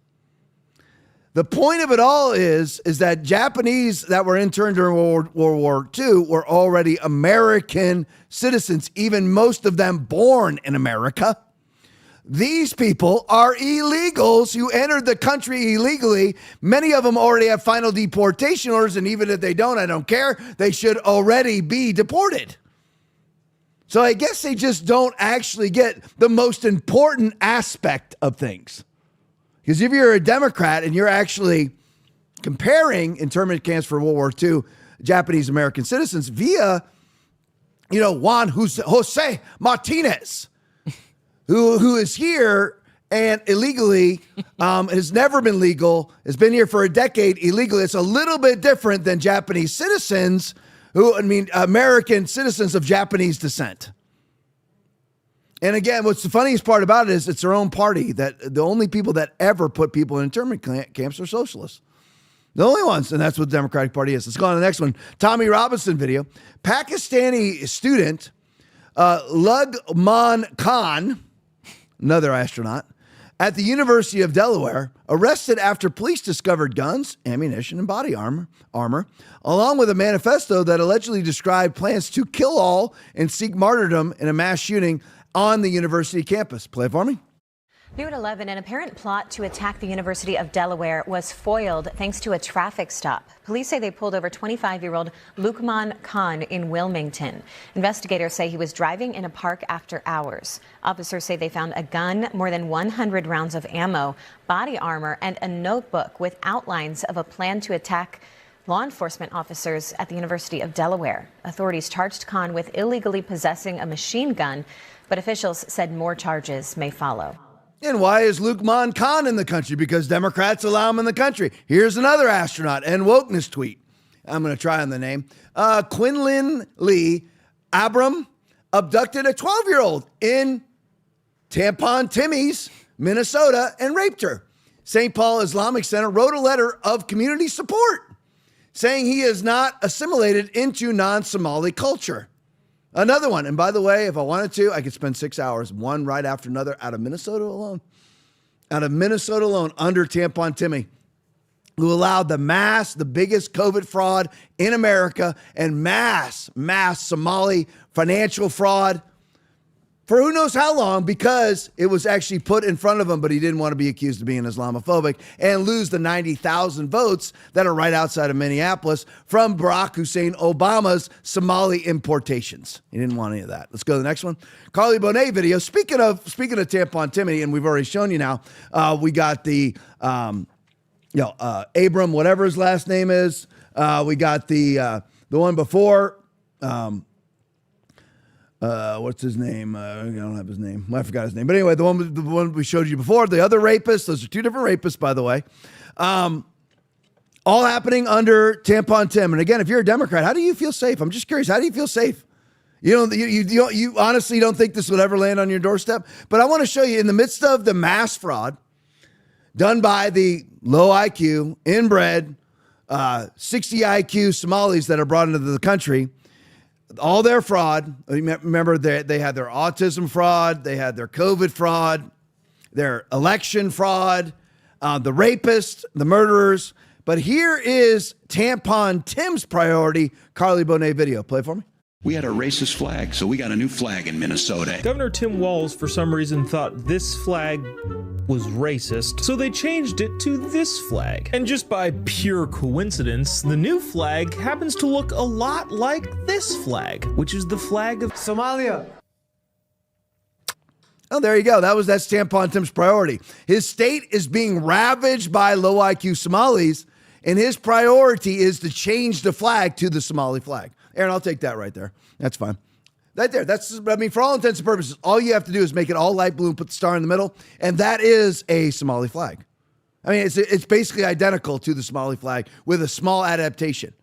The point of it all is that Japanese that were interned during World War II were already American citizens, even most of them born in America. These people are illegals who entered the country illegally. Many of them already have final deportation orders, and even if they don't, I don't care. They should already be deported. So I guess they just don't actually get the most important aspect of things. Because if you're a Democrat and you're actually comparing internment camps for World War II Japanese American citizens via, Juan Jose Martinez, who is here and illegally, has never been legal, has been here for a decade illegally. It's a little bit different than Japanese citizens American citizens of Japanese descent. And again, what's the funniest part about it is it's their own party, that the only people that ever put people in internment camps are socialists. The only ones, and that's what the Democratic Party is. Let's go on to the next one. Tommy Robinson video. Pakistani student Lugman Khan, another astronaut, at the University of Delaware, arrested after police discovered guns, ammunition, and body armor, along with a manifesto that allegedly described plans to kill all and seek martyrdom in a mass shooting on the university campus. Play it for me. New at 11, an apparent plot to attack the University of Delaware was foiled thanks to a traffic stop. Police say they pulled over 25-year-old Lukman Khan in Wilmington. Investigators say he was driving in a park after hours. Officers say they found a gun, more than 100 rounds of ammo, body armor, and a notebook with outlines of a plan to attack law enforcement officers at the University of Delaware. Authorities charged Khan with illegally possessing a machine gun, but officials said more charges may follow. And why is Lukman Khan in the country? Because Democrats allow him in the country. Here's another astronaut and wokeness tweet. I'm going to try on the name. Quinlan Lee Abram abducted a 12-year-old in Tampon Timmy's, Minnesota, and raped her. St. Paul Islamic Center wrote a letter of community support saying he is not assimilated into non-Somali culture. Another one, and by the way, if I wanted to, I could spend 6 hours, one right after another, out of Minnesota alone. Out of Minnesota alone, under Tampon Timmy, who allowed the biggest COVID fraud in America, and mass Somali financial fraud for who knows how long, because it was actually put in front of him, but he didn't want to be accused of being Islamophobic and lose the 90,000 votes that are right outside of Minneapolis from Barack Hussein Obama's Somali importations. He didn't want any of that. Let's go to the next one. Carly Bonet video. Speaking of Tampon Timmy, and we've already shown you now, we got the Abram, whatever his last name is. We got the one before. What's his name? I don't have his name. I forgot his name. But anyway, the one we showed you before, the other rapist. Those are two different rapists, by the way. All happening under Tampon Tim. And again, if you're a Democrat, how do you feel safe? I'm just curious. How do you feel safe? You honestly don't think this would ever land on your doorstep? But I want to show you, in the midst of the mass fraud done by the low IQ, inbred, 60 IQ Somalis that are brought into the country, all their fraud. Remember, they had their autism fraud, they had their COVID fraud, their election fraud, the rapists, the murderers. But here is Tampon Tim's priority. Carly Bonet video. Play for me. We had a racist flag, so we got a new flag in Minnesota. Governor Tim Walz, for some reason, thought this flag was racist, so they changed it to this flag. And just by pure coincidence, the new flag happens to look a lot like this flag, which is the flag of Somalia. Oh, there you go. That's Tampon Tim's priority. His state is being ravaged by low IQ Somalis, and his priority is to change the flag to the Somali flag. Aaron, I'll take that right there. That's fine. Right there. For all intents and purposes, all you have to do is make it all light blue and put the star in the middle, and that is a Somali flag. I mean, it's basically identical to the Somali flag with a small adaptation.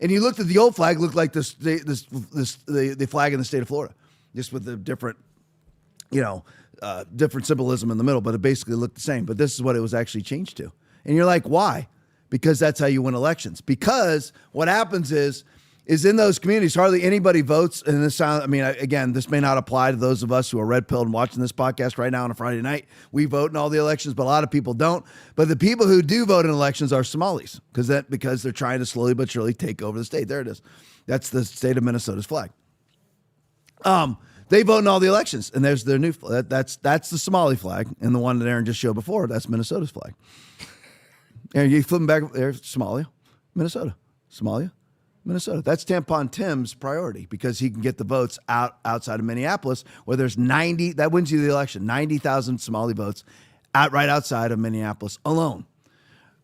And you looked at the old flag, looked like the flag in the state of Florida, just with the different, different symbolism in the middle, but it basically looked the same. But this is what it was actually changed to. And you're like, why? Because that's how you win elections. Because what happens is in those communities, hardly anybody votes. And this this may not apply to those of us who are red-pilled and watching this podcast right now on a Friday night. We vote in all the elections, but a lot of people don't. But the people who do vote in elections are Somalis because they're trying to slowly but surely take over the state. There it is. That's the state of Minnesota's flag. They vote in all the elections, and there's their new flag. That's the Somali flag, and the one that Aaron just showed before, that's Minnesota's flag. And you flip them back there, Somalia, Minnesota, Somalia, Minnesota. That's Tampon Tim's priority because he can get the votes outside of Minneapolis, where there's 90, that wins you the election, 90,000 Somali votes right outside of Minneapolis alone.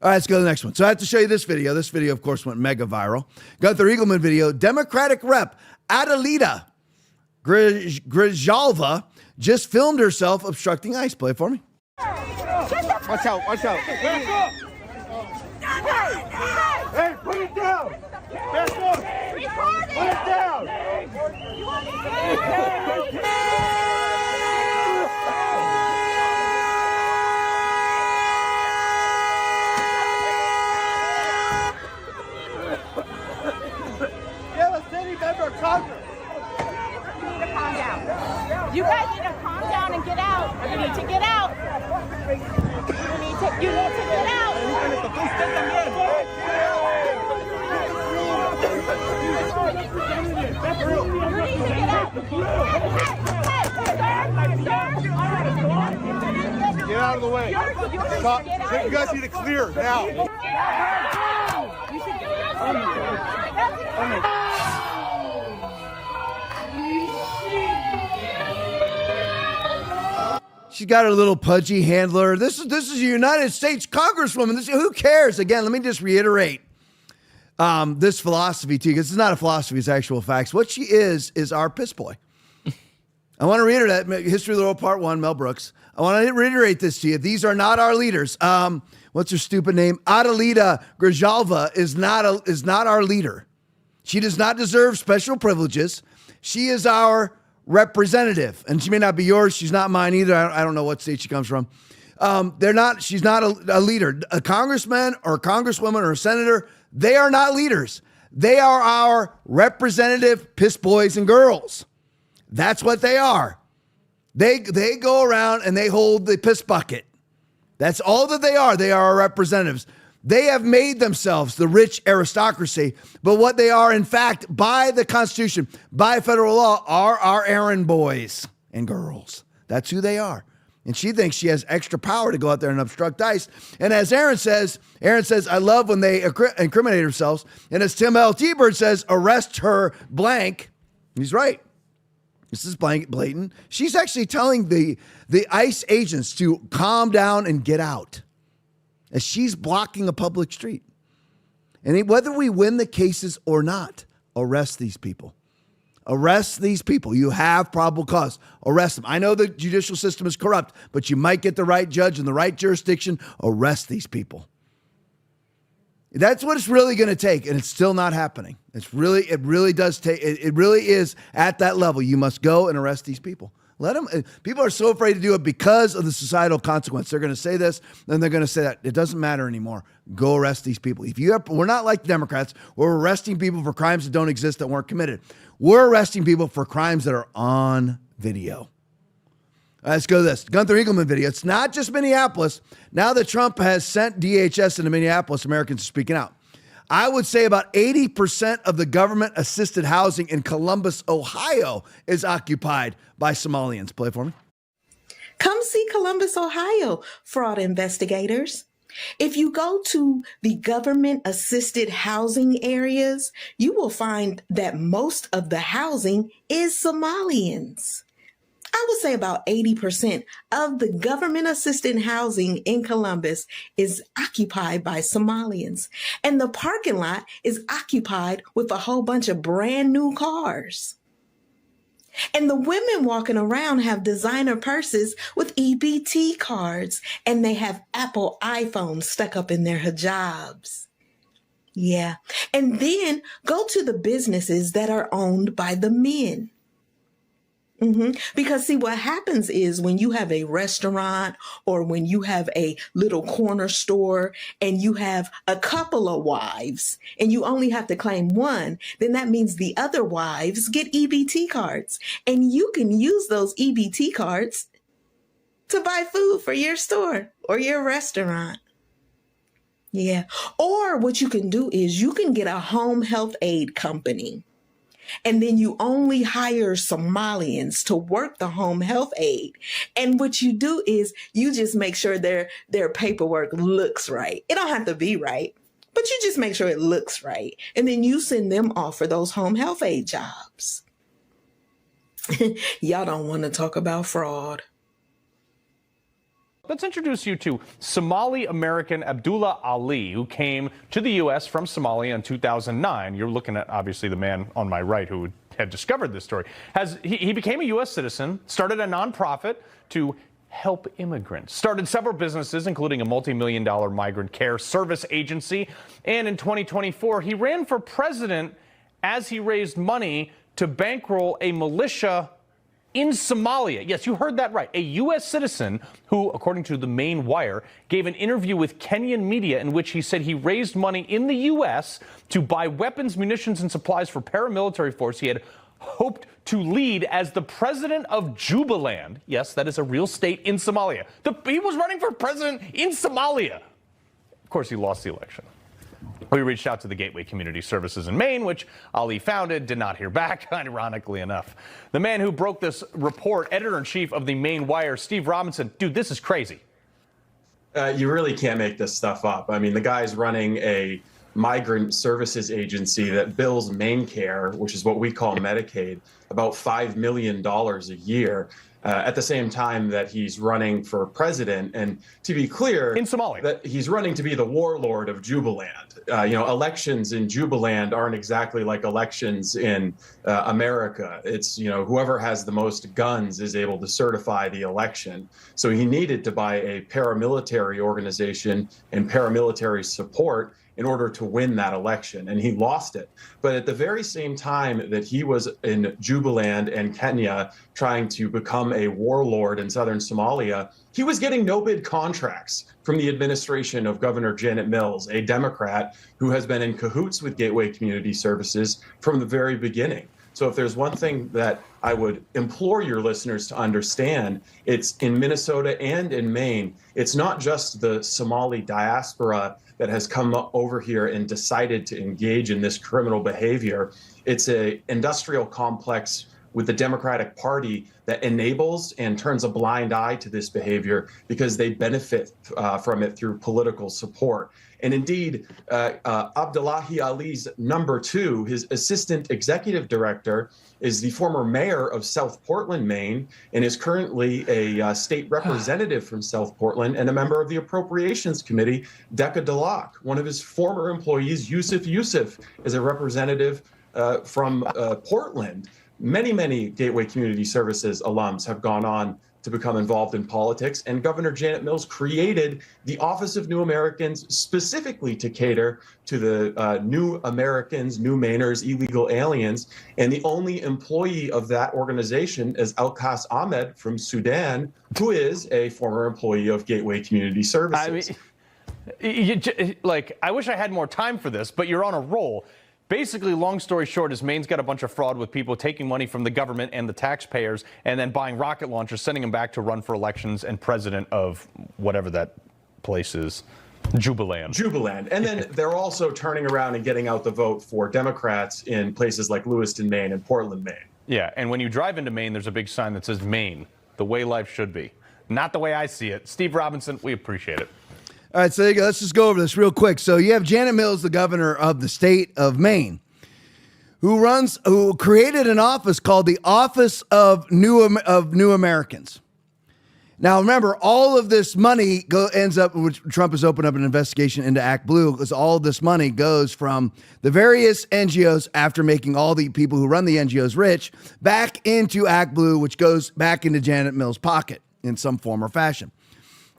All right, let's go to the next one. So I have to show you this video. This video, of course, went mega viral. Gunther Eagleman video. Democratic Rep Adelita Grijalva just filmed herself obstructing ICE. Play it for me. Watch out. Hey, put it down! Put it down! You guys need to calm down and get out. You need to get out. You need to get out. Get out of the way. Stop. You guys need to clear now. She's got her little pudgy handler. This is a United States Congresswoman. Who cares? Again, let me just reiterate this philosophy to you, because it's not a philosophy, it's actual facts. What she is our piss boy. I want to reiterate that. History of the World Part 1, Mel Brooks. I want to reiterate this to you. These are not our leaders. What's her stupid name? Adelita Grijalva is not our leader. She does not deserve special privileges. She is our representative, and she may not be yours. She's not mine either. I don't know what state she comes from. She's not a leader. A congressman or a congresswoman or a senator, they are not leaders. They are our representative piss boys and girls. That's what they are. They go around and they hold the piss bucket. That's all that they are. They are our representatives. They have made themselves the rich aristocracy, but what they are, in fact, by the Constitution, by federal law, are our errand boys and girls. That's who they are. And she thinks she has extra power to go out there and obstruct ICE. And as Aaron says, I love when they incriminate themselves. And as Tim L. T-Bird says, arrest her blank. He's right. This is blatant. She's actually telling the ICE agents to calm down and get out, as she's blocking a public street. And whether we win the cases or not, arrest these people. Arrest these people. You have probable cause. Arrest them. I know the judicial system is corrupt, but you might get the right judge in the right jurisdiction. Arrest these people. That's what it's really going to take, and it's still not happening. It really does take. It really is at that level. You must go and arrest these people. Let them. People are so afraid to do it because of the societal consequence. They're going to say this, then they're going to say that. It doesn't matter anymore. Go arrest these people. We're not like the Democrats. We're arresting people for crimes that don't exist, that weren't committed. We're arresting people for crimes that are on video. Let's go to this. Gunther Eagleman video. It's not just Minneapolis. Now that Trump has sent DHS into Minneapolis, Americans are speaking out. I would say about 80% of the government-assisted housing in Columbus, Ohio is occupied by Somalians. Play it for me. Come see Columbus, Ohio, fraud investigators. If you go to the government-assisted housing areas, you will find that most of the housing is Somalians. I would say about 80% of the government-assisted housing in Columbus is occupied by Somalians. And the parking lot is occupied with a whole bunch of brand new cars. And the women walking around have designer purses with EBT cards, and they have Apple iPhones stuck up in their hijabs. Yeah. And then go to the businesses that are owned by the men. Because see, what happens is when you have a restaurant or when you have a little corner store and you have a couple of wives and you only have to claim one, then that means the other wives get EBT cards, and you can use those EBT cards to buy food for your store or your restaurant. Yeah. Or what you can do is you can get a home health aid company. And then you only hire Somalians to work the home health aid. And what you do is you just make sure their paperwork looks right. It don't have to be right, but you just make sure it looks right. And then you send them off for those home health aid jobs. Y'all don't want to talk about fraud. Let's introduce you to Somali-American Abdullah Ali, who came to the U.S. from Somalia in 2009. You're looking at, obviously, the man on my right who had discovered this story. He became a U.S. citizen, started a nonprofit to help immigrants, started several businesses, including a multi-million-dollar migrant care service agency. And in 2024, he ran for president as he raised money to bankroll a militia in Somalia. Yes, you heard that right. A U.S. citizen who, according to the Main Wire, gave an interview with Kenyan media in which he said he raised money in the U.S. to buy weapons, munitions, and supplies for paramilitary force he had hoped to lead as the president of Jubaland. Yes, that is a real state in Somalia. He was running for president in Somalia. Of course, he lost the election. We reached out to the Gateway Community Services in Maine, which Ali founded, did not hear back, ironically enough. The man who broke this report, editor-in-chief of the Maine Wire, Steve Robinson, dude, this is crazy. You really can't make this stuff up. I mean, the guy's running a migrant services agency that bills MaineCare, which is what we call Medicaid, about $5 million a year. At the same time that he's running for president, and to be clear, in Somalia, that he's running to be the warlord of Jubaland. Elections in Jubaland aren't exactly like elections in America. It's, whoever has the most guns is able to certify the election. So he needed to buy a paramilitary organization and paramilitary support in order to win that election, and he lost it. But at the very same time that he was in Jubaland and Kenya trying to become a warlord in southern Somalia, he was getting no-bid contracts from the administration of Governor Janet Mills, a Democrat who has been in cahoots with Gateway Community Services from the very beginning. So if there's one thing that I would implore your listeners to understand, it's in Minnesota and in Maine, it's not just the Somali diaspora that has come over here and decided to engage in this criminal behavior. It's an industrial complex with the Democratic Party that enables and turns a blind eye to this behavior because they benefit from it through political support. And indeed, Abdullahi Ali's number two, his assistant executive director, is the former mayor of South Portland, Maine, and is currently a state representative from South Portland and a member of the Appropriations Committee, Decca Delac. One of his former employees, Yusuf, is a representative from Portland. Many Gateway Community Services alums have gone on to become involved in politics, and Governor Janet Mills created the Office of New Americans specifically to cater to the new Americans, new Mainers, illegal aliens, and the only employee of that organization is Alkas Ahmed from Sudan, who is a former employee of Gateway Community Services. I wish I had more time for this, but you're on a roll. Basically, long story short, is Maine's got a bunch of fraud with people taking money from the government and the taxpayers and then buying rocket launchers, sending them back to run for elections and president of whatever that place is. Jubaland. And then they're also turning around and getting out the vote for Democrats in places like Lewiston, Maine and Portland, Maine. Yeah, and when you drive into Maine, there's a big sign that says Maine, the way life should be. Not the way I see it. Steve Robinson, we appreciate it. All right, so there you go. Let's just go over this real quick. So you have Janet Mills, the governor of the state of Maine, who created an office called the Office of New Americans. Now, remember, all of this money ends up, which Trump has opened up an investigation into Act Blue, because all of this money goes from the various NGOs, after making all the people who run the NGOs rich, back into Act Blue, which goes back into Janet Mills' pocket in some form or fashion,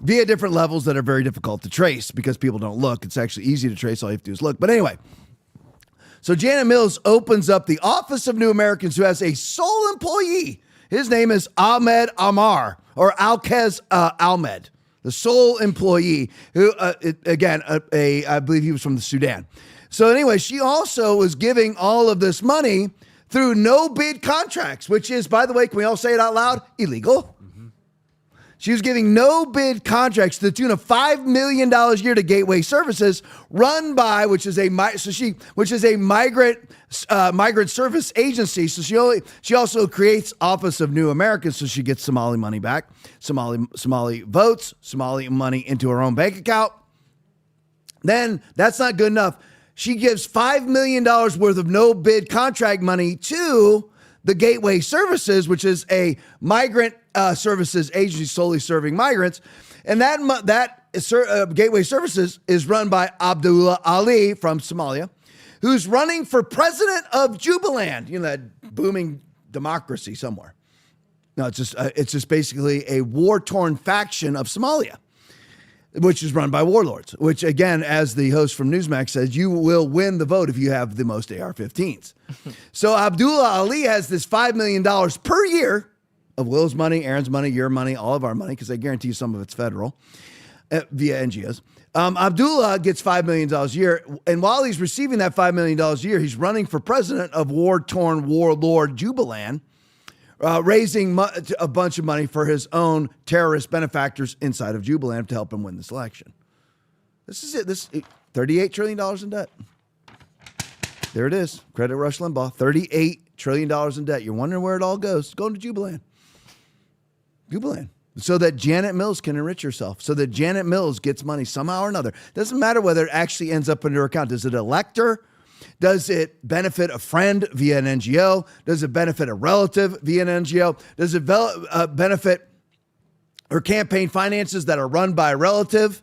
via different levels that are very difficult to trace because people don't look. It's actually easy to trace. All you have to do is look. But anyway, so Janet Mills opens up the Office of New Americans, who has a sole employee. His name is Ahmed Amar, or Alkez Ahmed, the sole employee, who, I believe he was from the Sudan. So anyway, she also was giving all of this money through no-bid contracts, which is, by the way, can we all say it out loud? Illegal. She was giving no-bid contracts to the tune of $5 million a year to Gateway Services, run by, which is a migrant service agency. So she also creates Office of New Americans, so she gets Somali money back, Somali votes, Somali money into her own bank account. Then that's not good enough. She gives $5 million worth of no-bid contract money to the Gateway Services, which is a migrant services agency solely serving migrants. And that Gateway Services is run by Abdullah Ali from Somalia, who's running for president of Jubaland, that booming democracy somewhere. No, it's just basically a war-torn faction of Somalia, which is run by warlords, which, again, as the host from Newsmax says, you will win the vote if you have the most AR-15s. So Abdullah Ali has this $5 million per year of Will's money, Aaron's money, your money, all of our money, because I guarantee you some of it's federal, via NGOs, Abdullah gets $5 million a year. And while he's receiving that $5 million a year, he's running for president of war-torn warlord Jubaland, raising a bunch of money for his own terrorist benefactors inside of Jubaland to help him win this election. This is it. This $38 trillion in debt. There it is. Credit Rush Limbaugh. $38 trillion in debt. You're wondering where it all goes. It's going to Jubaland. Jubaland. So that Janet Mills can enrich herself. So that Janet Mills gets money somehow or another. Doesn't matter whether it actually ends up in her account. Does it elect her? Does it benefit a friend via an NGO? Does it benefit a relative via an NGO? Does it benefit her campaign finances that are run by a relative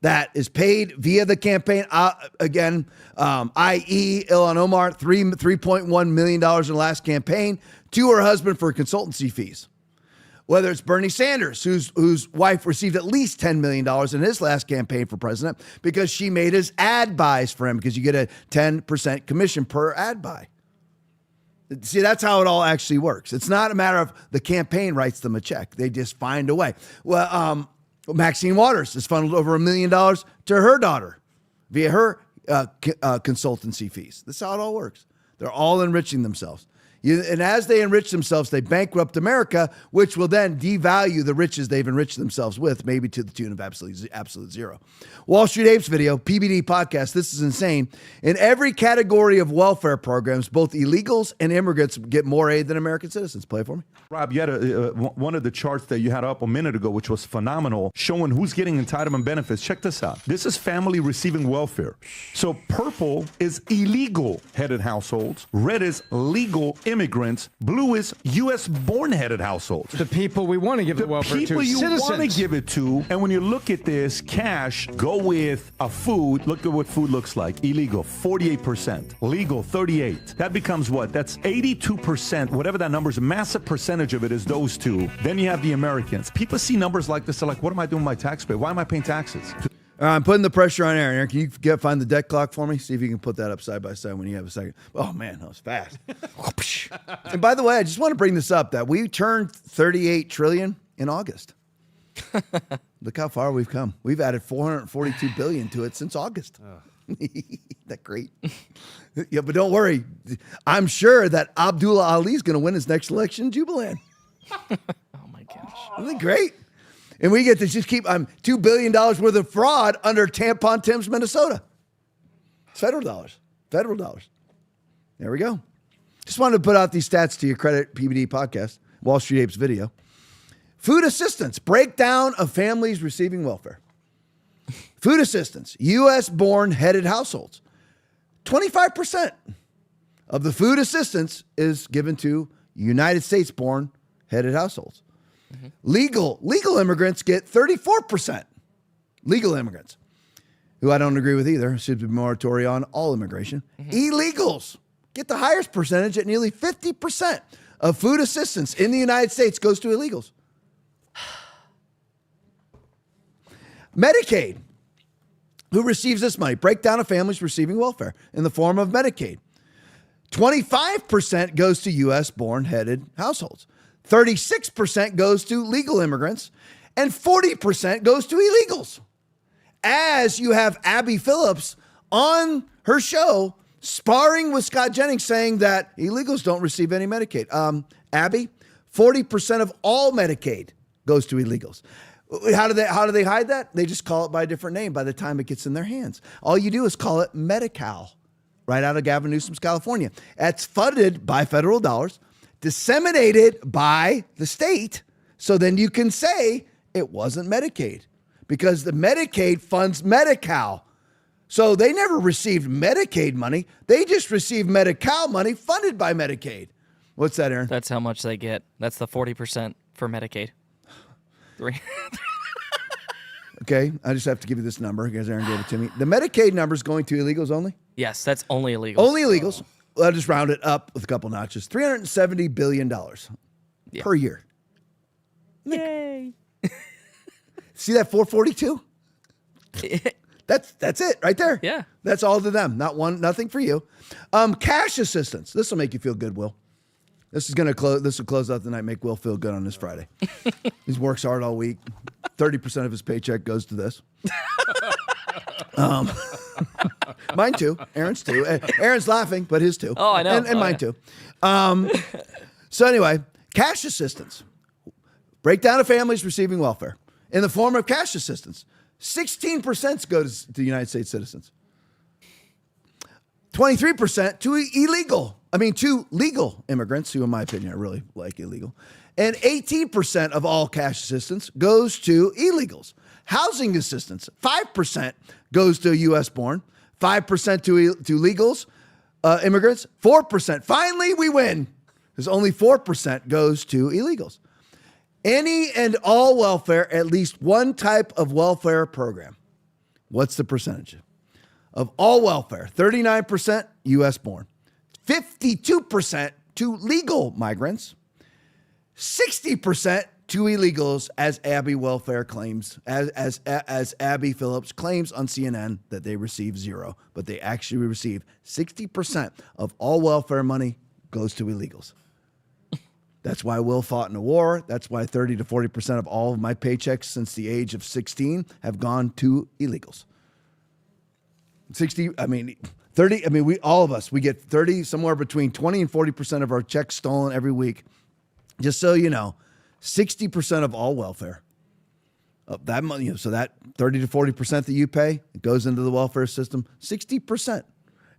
that is paid via the campaign? I.e. Ilhan Omar, $3.1 million in the last campaign to her husband for consultancy fees. Whether it's Bernie Sanders, whose wife received at least $10 million in his last campaign for president because she made his ad buys for him, because you get a 10% commission per ad buy. See, that's how it all actually works. It's not a matter of the campaign writes them a check. They just find a way. Well, Maxine Waters has funneled over $1 million to her daughter via her consultancy fees. That's how it all works. They're all enriching themselves. And as they enrich themselves, they bankrupt America, which will then devalue the riches they've enriched themselves with, maybe to the tune of absolute zero. Wall Street Apes video, PBD podcast. This is insane. In every category of welfare programs, both illegals and immigrants get more aid than American citizens. Play it for me. Rob, you had one of the charts that you had up a minute ago, which was phenomenal, showing who's getting entitlement benefits. Check this out. This is family receiving welfare. So purple is illegal headed households. Red is legal immigrants. Blue is U.S.-born headed households. The people we want to give the welfare to. People you Citizens. want to give it to. And when you look at this, cash, go with a food. Look at what food looks like. Illegal, 48%. Legal, 38%. That becomes what? That's 82%. Whatever that number is, a massive percentage of it is those two. Then you have the Americans. People see numbers like this. They're like, what am I doing with my tax pay? Why am I paying taxes? I'm putting the pressure on Aaron. Aaron, can you find the debt clock for me? See if you can put that up side by side when you have a second. Oh, man, that was fast. And by the way, I just want to bring this up, that we turned $38 trillion in August. Look how far we've come. We've added $442 billion to it since August. That great? Yeah, but don't worry. I'm sure that Abdullah Ali is going to win his next election in Jubaland. Oh, my gosh. Isn't that great? And we get to just keep $2 billion worth of fraud under Tampon Tim's, Minnesota. It's federal dollars. Federal dollars. There we go. Just wanted to put out these stats to your Credit PBD podcast, Wall Street Apes video. Food assistance, breakdown of families receiving welfare. Food assistance, U.S.-born headed households. 25% of the food assistance is given to United States-born headed households. Mm-hmm. Legal immigrants get 34%. Legal immigrants, who I don't agree with either, should be moratorium on all immigration. Mm-hmm. Illegals get the highest percentage at nearly 50% of food assistance in the United States goes to illegals. Medicaid, who receives this money? Breakdown of families receiving welfare in the form of Medicaid. 25% goes to U.S.-born headed households. 36% goes to legal immigrants, and 40% goes to illegals. As you have Abby Phillips on her show sparring with Scott Jennings saying that illegals don't receive any Medicaid. Abby, 40% of all Medicaid goes to illegals. How do they hide that? They just call it by a different name by the time it gets in their hands. All you do is call it Medi-Cal, right out of Gavin Newsom's California. That's funded by federal dollars, disseminated by the state, so then you can say it wasn't Medicaid because the Medicaid funds Medi-Cal. So they never received Medicaid money. They just received Medi-Cal money funded by Medicaid. What's that, Aaron? That's how much they get. That's the 40% for Medicaid. Okay, I just have to give you this number because Aaron gave it to me. The Medicaid number is going to illegals only? Yes, that's only illegals. Only illegals. I'll just round it up with a couple notches. $370 billion per year. Yay. See that 442? That's it right there. Yeah. That's all to them. Nothing for you. Cash assistance. This will make you feel good, Will. This will close out the night, make Will feel good on this Friday. He works hard all week. 30% of his paycheck goes to this. Mine too. Aaron's too. Aaron's laughing, but his too. Oh, I know. And mine too. So anyway, cash assistance. Breakdown of families receiving welfare in the form of cash assistance. 16% go to the United States citizens. 23% to legal immigrants, who in my opinion are really like illegal. And 18% of all cash assistance goes to illegals. Housing assistance, 5% goes to U.S. born, 5% to legals, immigrants, 4%. Finally, we win, because only 4% goes to illegals. Any and all welfare, at least one type of welfare program. What's the percentage? Of all welfare, 39% U.S. born, 52% to legal migrants, 60% to illegals, as Abby Welfare claims, as Abby Phillips claims on CNN that they receive zero, but they actually receive 60% of all welfare money goes to illegals. That's why Will fought in a war. That's why 30 to 40% of all of my paychecks since the age of 16 have gone to illegals. 30, we all of us, we get 30, somewhere between 20 and 40% of our checks stolen every week. Just so you know, 60% of all welfare, that money, so that 30 to 40% that you pay, it goes into the welfare system, 60%.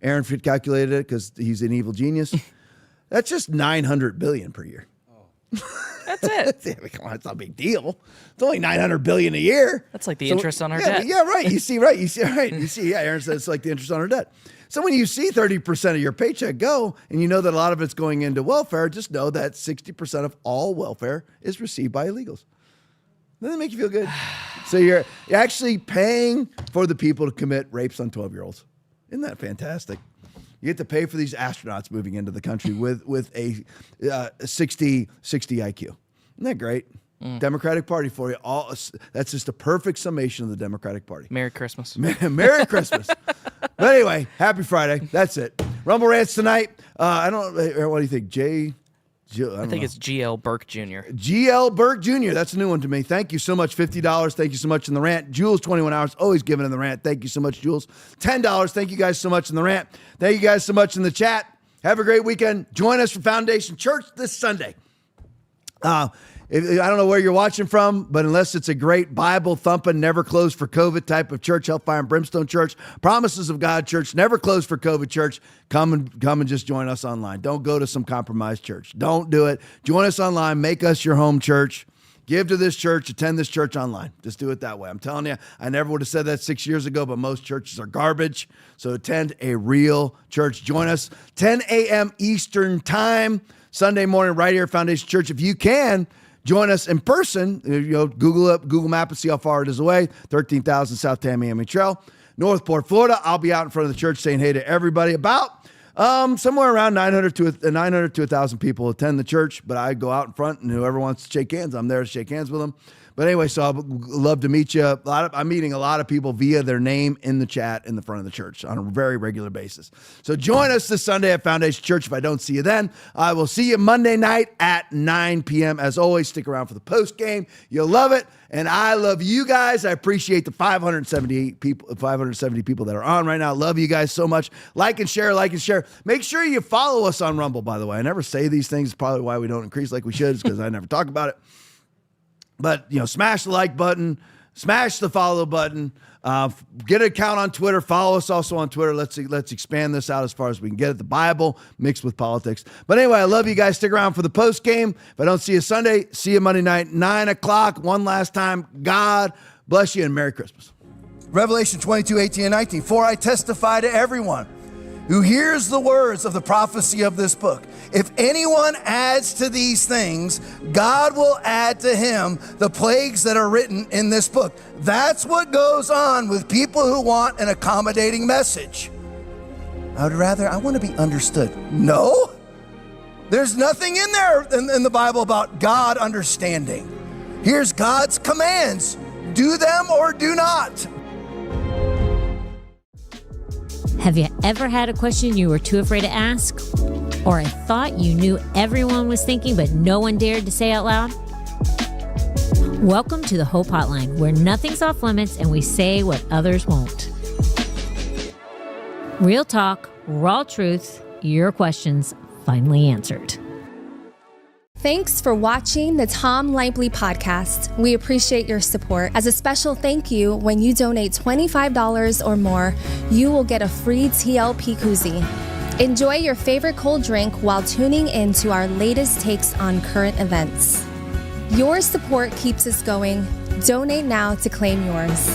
Aaron calculated it because he's an evil genius. That's just $900 billion per year. That's it. Come on, it's not a big deal. It's only $900 billion a year. That's like the interest on our debt. Yeah, right. You see, right. Yeah, Aaron says it's like the interest on our debt. So when you see 30% of your paycheck go, and you know that a lot of it's going into welfare, just know that 60% of all welfare is received by illegals. Doesn't that make you feel good? So you're actually paying for the people to commit rapes on 12-year-olds. Isn't that fantastic? You get to pay for these astronauts moving into the country with a 60 IQ. Isn't that great? Democratic Party for you. That's just a perfect summation of the Democratic Party. Merry Christmas. Merry Christmas. But anyway, happy Friday. That's it. Rumble Rants tonight. I don't know. What do you think? I think it's GL Burke Jr. GL Burke Jr. That's a new one to me. Thank you so much. $50. Thank you so much in the rant. Jules, 21 hours. Always giving in the rant. Thank you so much, Jules. $10. Thank you guys so much in the rant. Thank you guys so much in the chat. Have a great weekend. Join us for Foundation Church this Sunday. I don't know where you're watching from, but unless it's a great Bible thumping, never close for COVID type of church, Hellfire and Brimstone Church, Promises of God Church, never close for COVID church, come and just join us online. Don't go to some compromised church. Don't do it. Join us online. Make us your home church. Give to this church. Attend this church online. Just do it that way. I'm telling you, I never would have said that 6 years ago, but most churches are garbage. So attend a real church. Join us 10 a.m. Eastern time, Sunday morning, right here at Foundation Church. If you can, join us in person. Google Map and see how far it is away. 13,000 South Tamiami Trail, Northport, Florida. I'll be out in front of the church saying hey to everybody. About somewhere around 900 to 1,000 people attend the church, but I go out in front, and whoever wants to shake hands, I'm there to shake hands with them. But anyway, so I'd love to meet you. I'm meeting a lot of people via their name in the chat in the front of the church on a very regular basis. So join us this Sunday at Foundation Church. If I don't see you then, I will see you Monday night at 9 p.m. As always, stick around for the post game. You'll love it. And I love you guys. I appreciate the 570 people that are on right now. Love you guys so much. Like and share. Make sure you follow us on Rumble, by the way. I never say these things. It's probably why we don't increase like we should, is because I never talk about it. But, smash the like button, smash the follow button, get an account on Twitter, follow us also on Twitter. Let's expand this out as far as we can get it. The Bible mixed with politics. But anyway, I love you guys. Stick around for the post game. If I don't see you Sunday, see you Monday night, 9 o'clock. One last time, God bless you and Merry Christmas. Revelation 22:18-19. For I testify to everyone who hears the words of the prophecy of this book. If anyone adds to these things, God will add to him the plagues that are written in this book. That's what goes on with people who want an accommodating message. I want to be understood. No, there's nothing in there in the Bible about God understanding. Here's God's commands. Do them or do not. Have you ever had a question you were too afraid to ask? Or a thought you knew everyone was thinking but no one dared to say out loud? Welcome to the Hope Hotline, where nothing's off limits and we say what others won't. Real talk, raw truth, your questions finally answered. Thanks for watching the Tom Laipply podcast. We appreciate your support. As a special thank you, when you donate $25 or more, you will get a free TLP koozie. Enjoy your favorite cold drink while tuning in to our latest takes on current events. Your support keeps us going. Donate now to claim yours.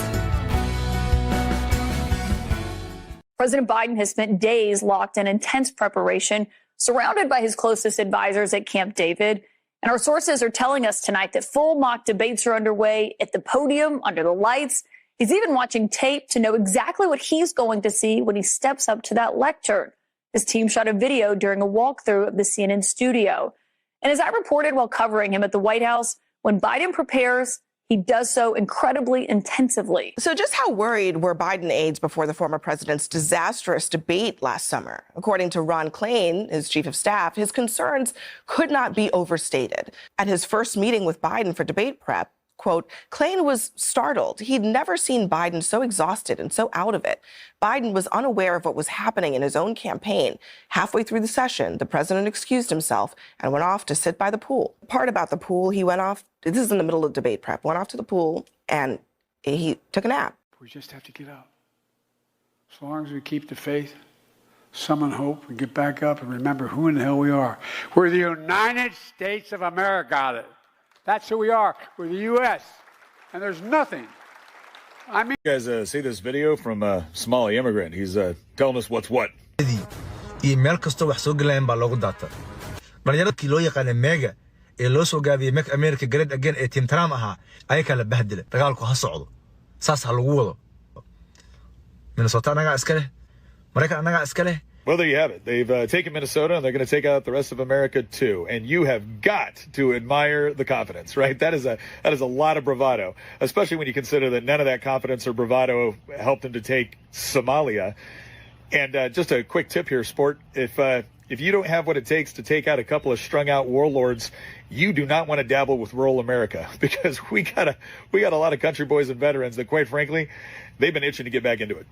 President Biden has spent days locked in intense preparation, surrounded by his closest advisors at Camp David. And our sources are telling us tonight that full mock debates are underway at the podium, under the lights. He's even watching tape to know exactly what he's going to see when he steps up to that lectern. His team shot a video during a walkthrough of the CNN studio. And as I reported while covering him at the White House, when Biden prepares, he does so incredibly intensively. So just how worried were Biden aides before the former president's disastrous debate last summer? According to Ron Klain, his chief of staff, his concerns could not be overstated. At his first meeting with Biden for debate prep, quote, Klain was startled. He'd never seen Biden so exhausted and so out of it. Biden was unaware of what was happening in his own campaign. Halfway through the session, the president excused himself and went off to sit by the pool. The part about the pool, he went off, this is in the middle of debate prep, went off to the pool and he took a nap. We just have to get up. As long as we keep the faith, summon hope, and get back up and remember who in the hell we are. We're the United States of America. That's who we are. We're the U.S. And there's nothing. I mean, you guys see this video from a Somali immigrant. He's telling us what's what. meel kasta wax soo galayaan baa loogu daata dhalinyarada loo yaqaan mega ee loo soo gaabiyay Make America Great Again ee Tim Trump ahaa ay kala bahdile dagaalku ha socdo saas ha lagu wado Minnesota anaga iska leh Mareykan anaga iska leh. Well, there you have it. They've taken Minnesota, and they're going to take out the rest of America, too. And you have got to admire the confidence, right? That is a lot of bravado, especially when you consider that none of that confidence or bravado helped them to take Somalia. And just a quick tip here, Sport. If you don't have what it takes to take out a couple of strung-out warlords, you do not want to dabble with rural America, because we got a lot of country boys and veterans that, quite frankly, they've been itching to get back into it.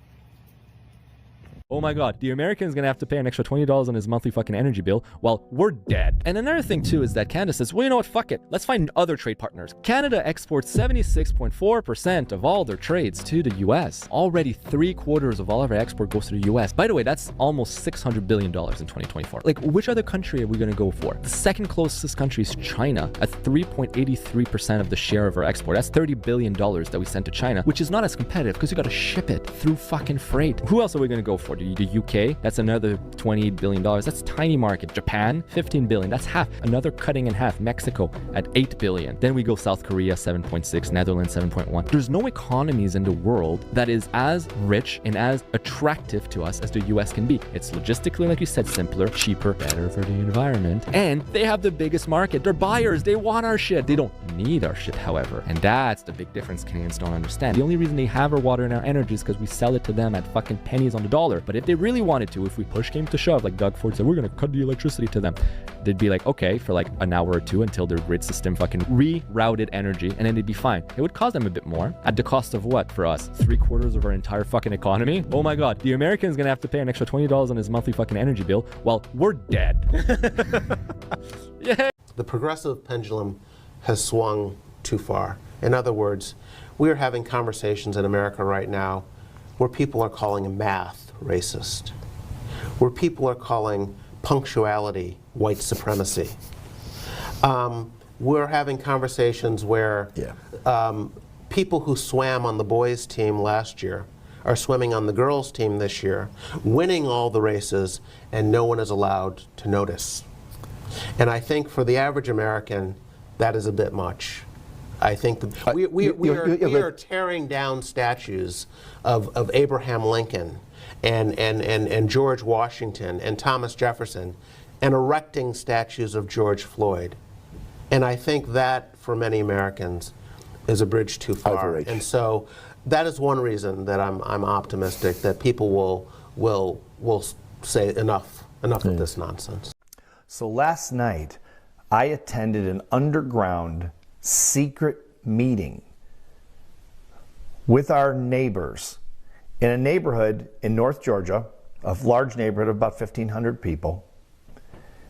Oh my God, the American is going to have to pay an extra $20 on his monthly fucking energy bill while we're dead. And another thing too is that Canada says, well, you know what, fuck it. Let's find other trade partners. Canada exports 76.4% of all their trades to the US. Already 3/4 of all of our export goes to the US. By the way, that's almost $600 billion in 2024. Like, which other country are we going to go for? The second closest country is China at 3.83% of the share of our export. That's $30 billion that we sent to China, which is not as competitive because you got to ship it through fucking freight. Who else are we going to go for? The UK, that's another $28 billion. That's tiny market. Japan, $15 billion. That's half. Another cutting in half. Mexico at $8 billion. Then we go South Korea, 7.6, Netherlands, 7.1. There's no economies in the world that is as rich and as attractive to us as the US can be. It's logistically, like you said, simpler, cheaper, better for the environment. And they have the biggest market. They're buyers. They want our shit. They don't need our shit, however. And that's the big difference Canadians don't understand. The only reason they have our water and our energy is because we sell it to them at fucking pennies on the dollar. But if they really wanted to, if we push came to shove, like Doug Ford said, we're going to cut the electricity to them, they'd be like, okay, for like an hour or two until their grid system fucking rerouted energy, and then they'd be fine. It would cost them a bit more. At the cost of what for us? 3/4 of our entire fucking economy? Oh my God, the American is going to have to pay an extra $20 on his monthly fucking energy bill while we're dead. Yeah. The progressive pendulum has swung too far. In other words, we are having conversations in America right now where people are calling math racist, where people are calling punctuality white supremacy. We're having conversations where people who swam on the boys' team last year are swimming on the girls' team this year, winning all the races, and no one is allowed to notice. And I think for the average American, that is a bit much. I think that we are tearing down statues of Abraham Lincoln and George Washington and Thomas Jefferson and erecting statues of George Floyd. And I think that, for many Americans, is a bridge too far. Outrage. And so that is one reason that I'm optimistic that people will say enough of this nonsense. So last night, I attended an underground secret meeting with our neighbors in a neighborhood in North Georgia, a large neighborhood of about 1,500 people,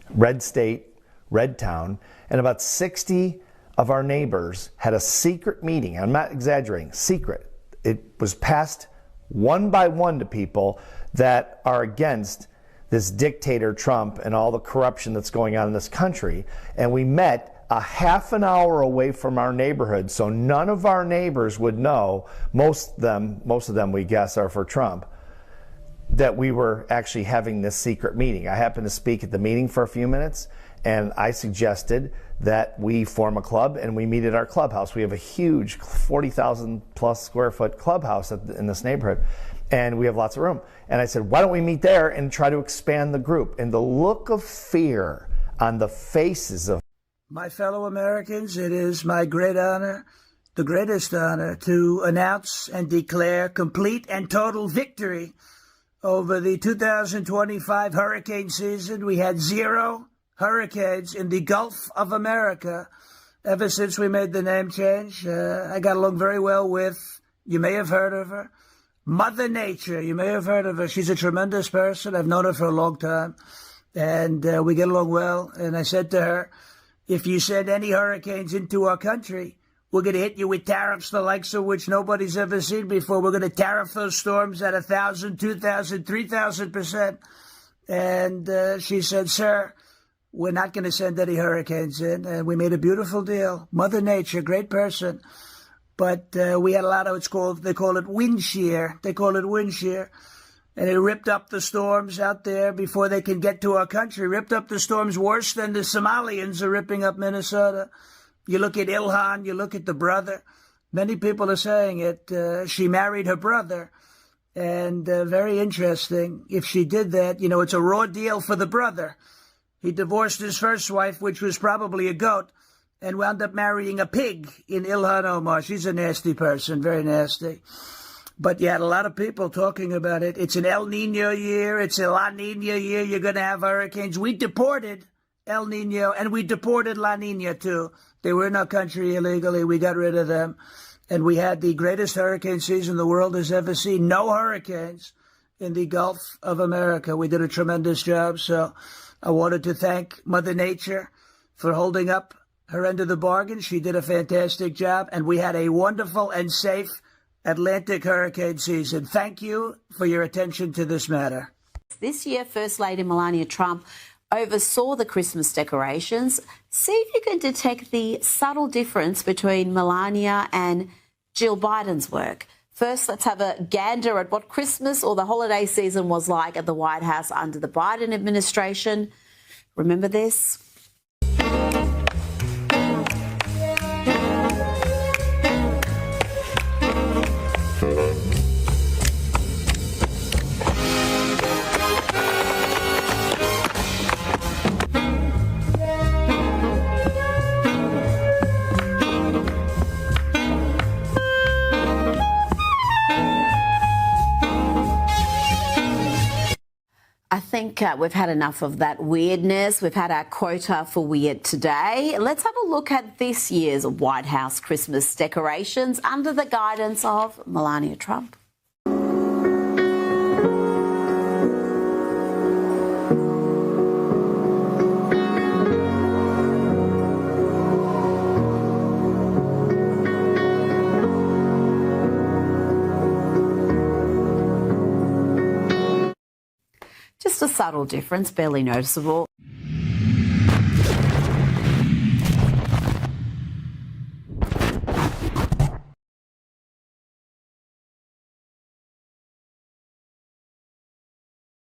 red state, red town, and about 60 of our neighbors had a secret meeting. I'm not exaggerating, secret. It was passed one by one to people that are against this dictator Trump and all the corruption that's going on in this country. And we met a half an hour away from our neighborhood, so none of our neighbors would know, most of them we guess are for Trump, that we were actually having this secret meeting. I happened to speak at the meeting for a few minutes, and I suggested that we form a club and we meet at our clubhouse. We have a huge 40,000 plus square foot clubhouse in this neighborhood, and we have lots of room. And I said, why don't we meet there and try to expand the group? And the look of fear on the faces of my fellow Americans, it is my great honor, the greatest honor, to announce and declare complete and total victory over the 2025 hurricane season. We had 0 hurricanes in the Gulf of America ever since we made the name change. I got along very well with, you may have heard of her, Mother Nature. You may have heard of her. She's a tremendous person. I've known her for a long time, and we get along well. And I said to her, if you send any hurricanes into our country, we're going to hit you with tariffs the likes of which nobody's ever seen before. We're going to tariff those storms at 1,000, 2,000, 3,000%. And she said, sir, we're not going to send any hurricanes in. And we made a beautiful deal. Mother Nature, great person. But we had a lot of, they call it wind shear. They call it wind shear. And it ripped up the storms out there before they can get to our country. Ripped up the storms worse than the Somalians are ripping up Minnesota. You look at Ilhan, you look at the brother. Many people are saying it. She married her brother. And very interesting. If she did that, it's a raw deal for the brother. He divorced his first wife, which was probably a goat, and wound up marrying a pig in Ilhan Omar. She's a nasty person, very nasty. But you had a lot of people talking about it. It's an El Nino year. It's a La Nina year. You're going to have hurricanes. We deported El Nino, and we deported La Nina, too. They were in our country illegally. We got rid of them. And we had the greatest hurricane season the world has ever seen. No hurricanes in the Gulf of America. We did a tremendous job. So I wanted to thank Mother Nature for holding up her end of the bargain. She did a fantastic job. And we had a wonderful and safe Atlantic hurricane season. Thank you for your attention to this matter. This year, First Lady Melania Trump oversaw the Christmas decorations. See if you can detect the subtle difference between Melania and Jill Biden's work. First, let's have a gander at what Christmas or the holiday season was like at the White House under the Biden administration. Remember this? I think we've had enough of that weirdness. We've had our quota for weird today. Let's have a look at this year's White House Christmas decorations under the guidance of Melania Trump. Just a subtle difference, barely noticeable.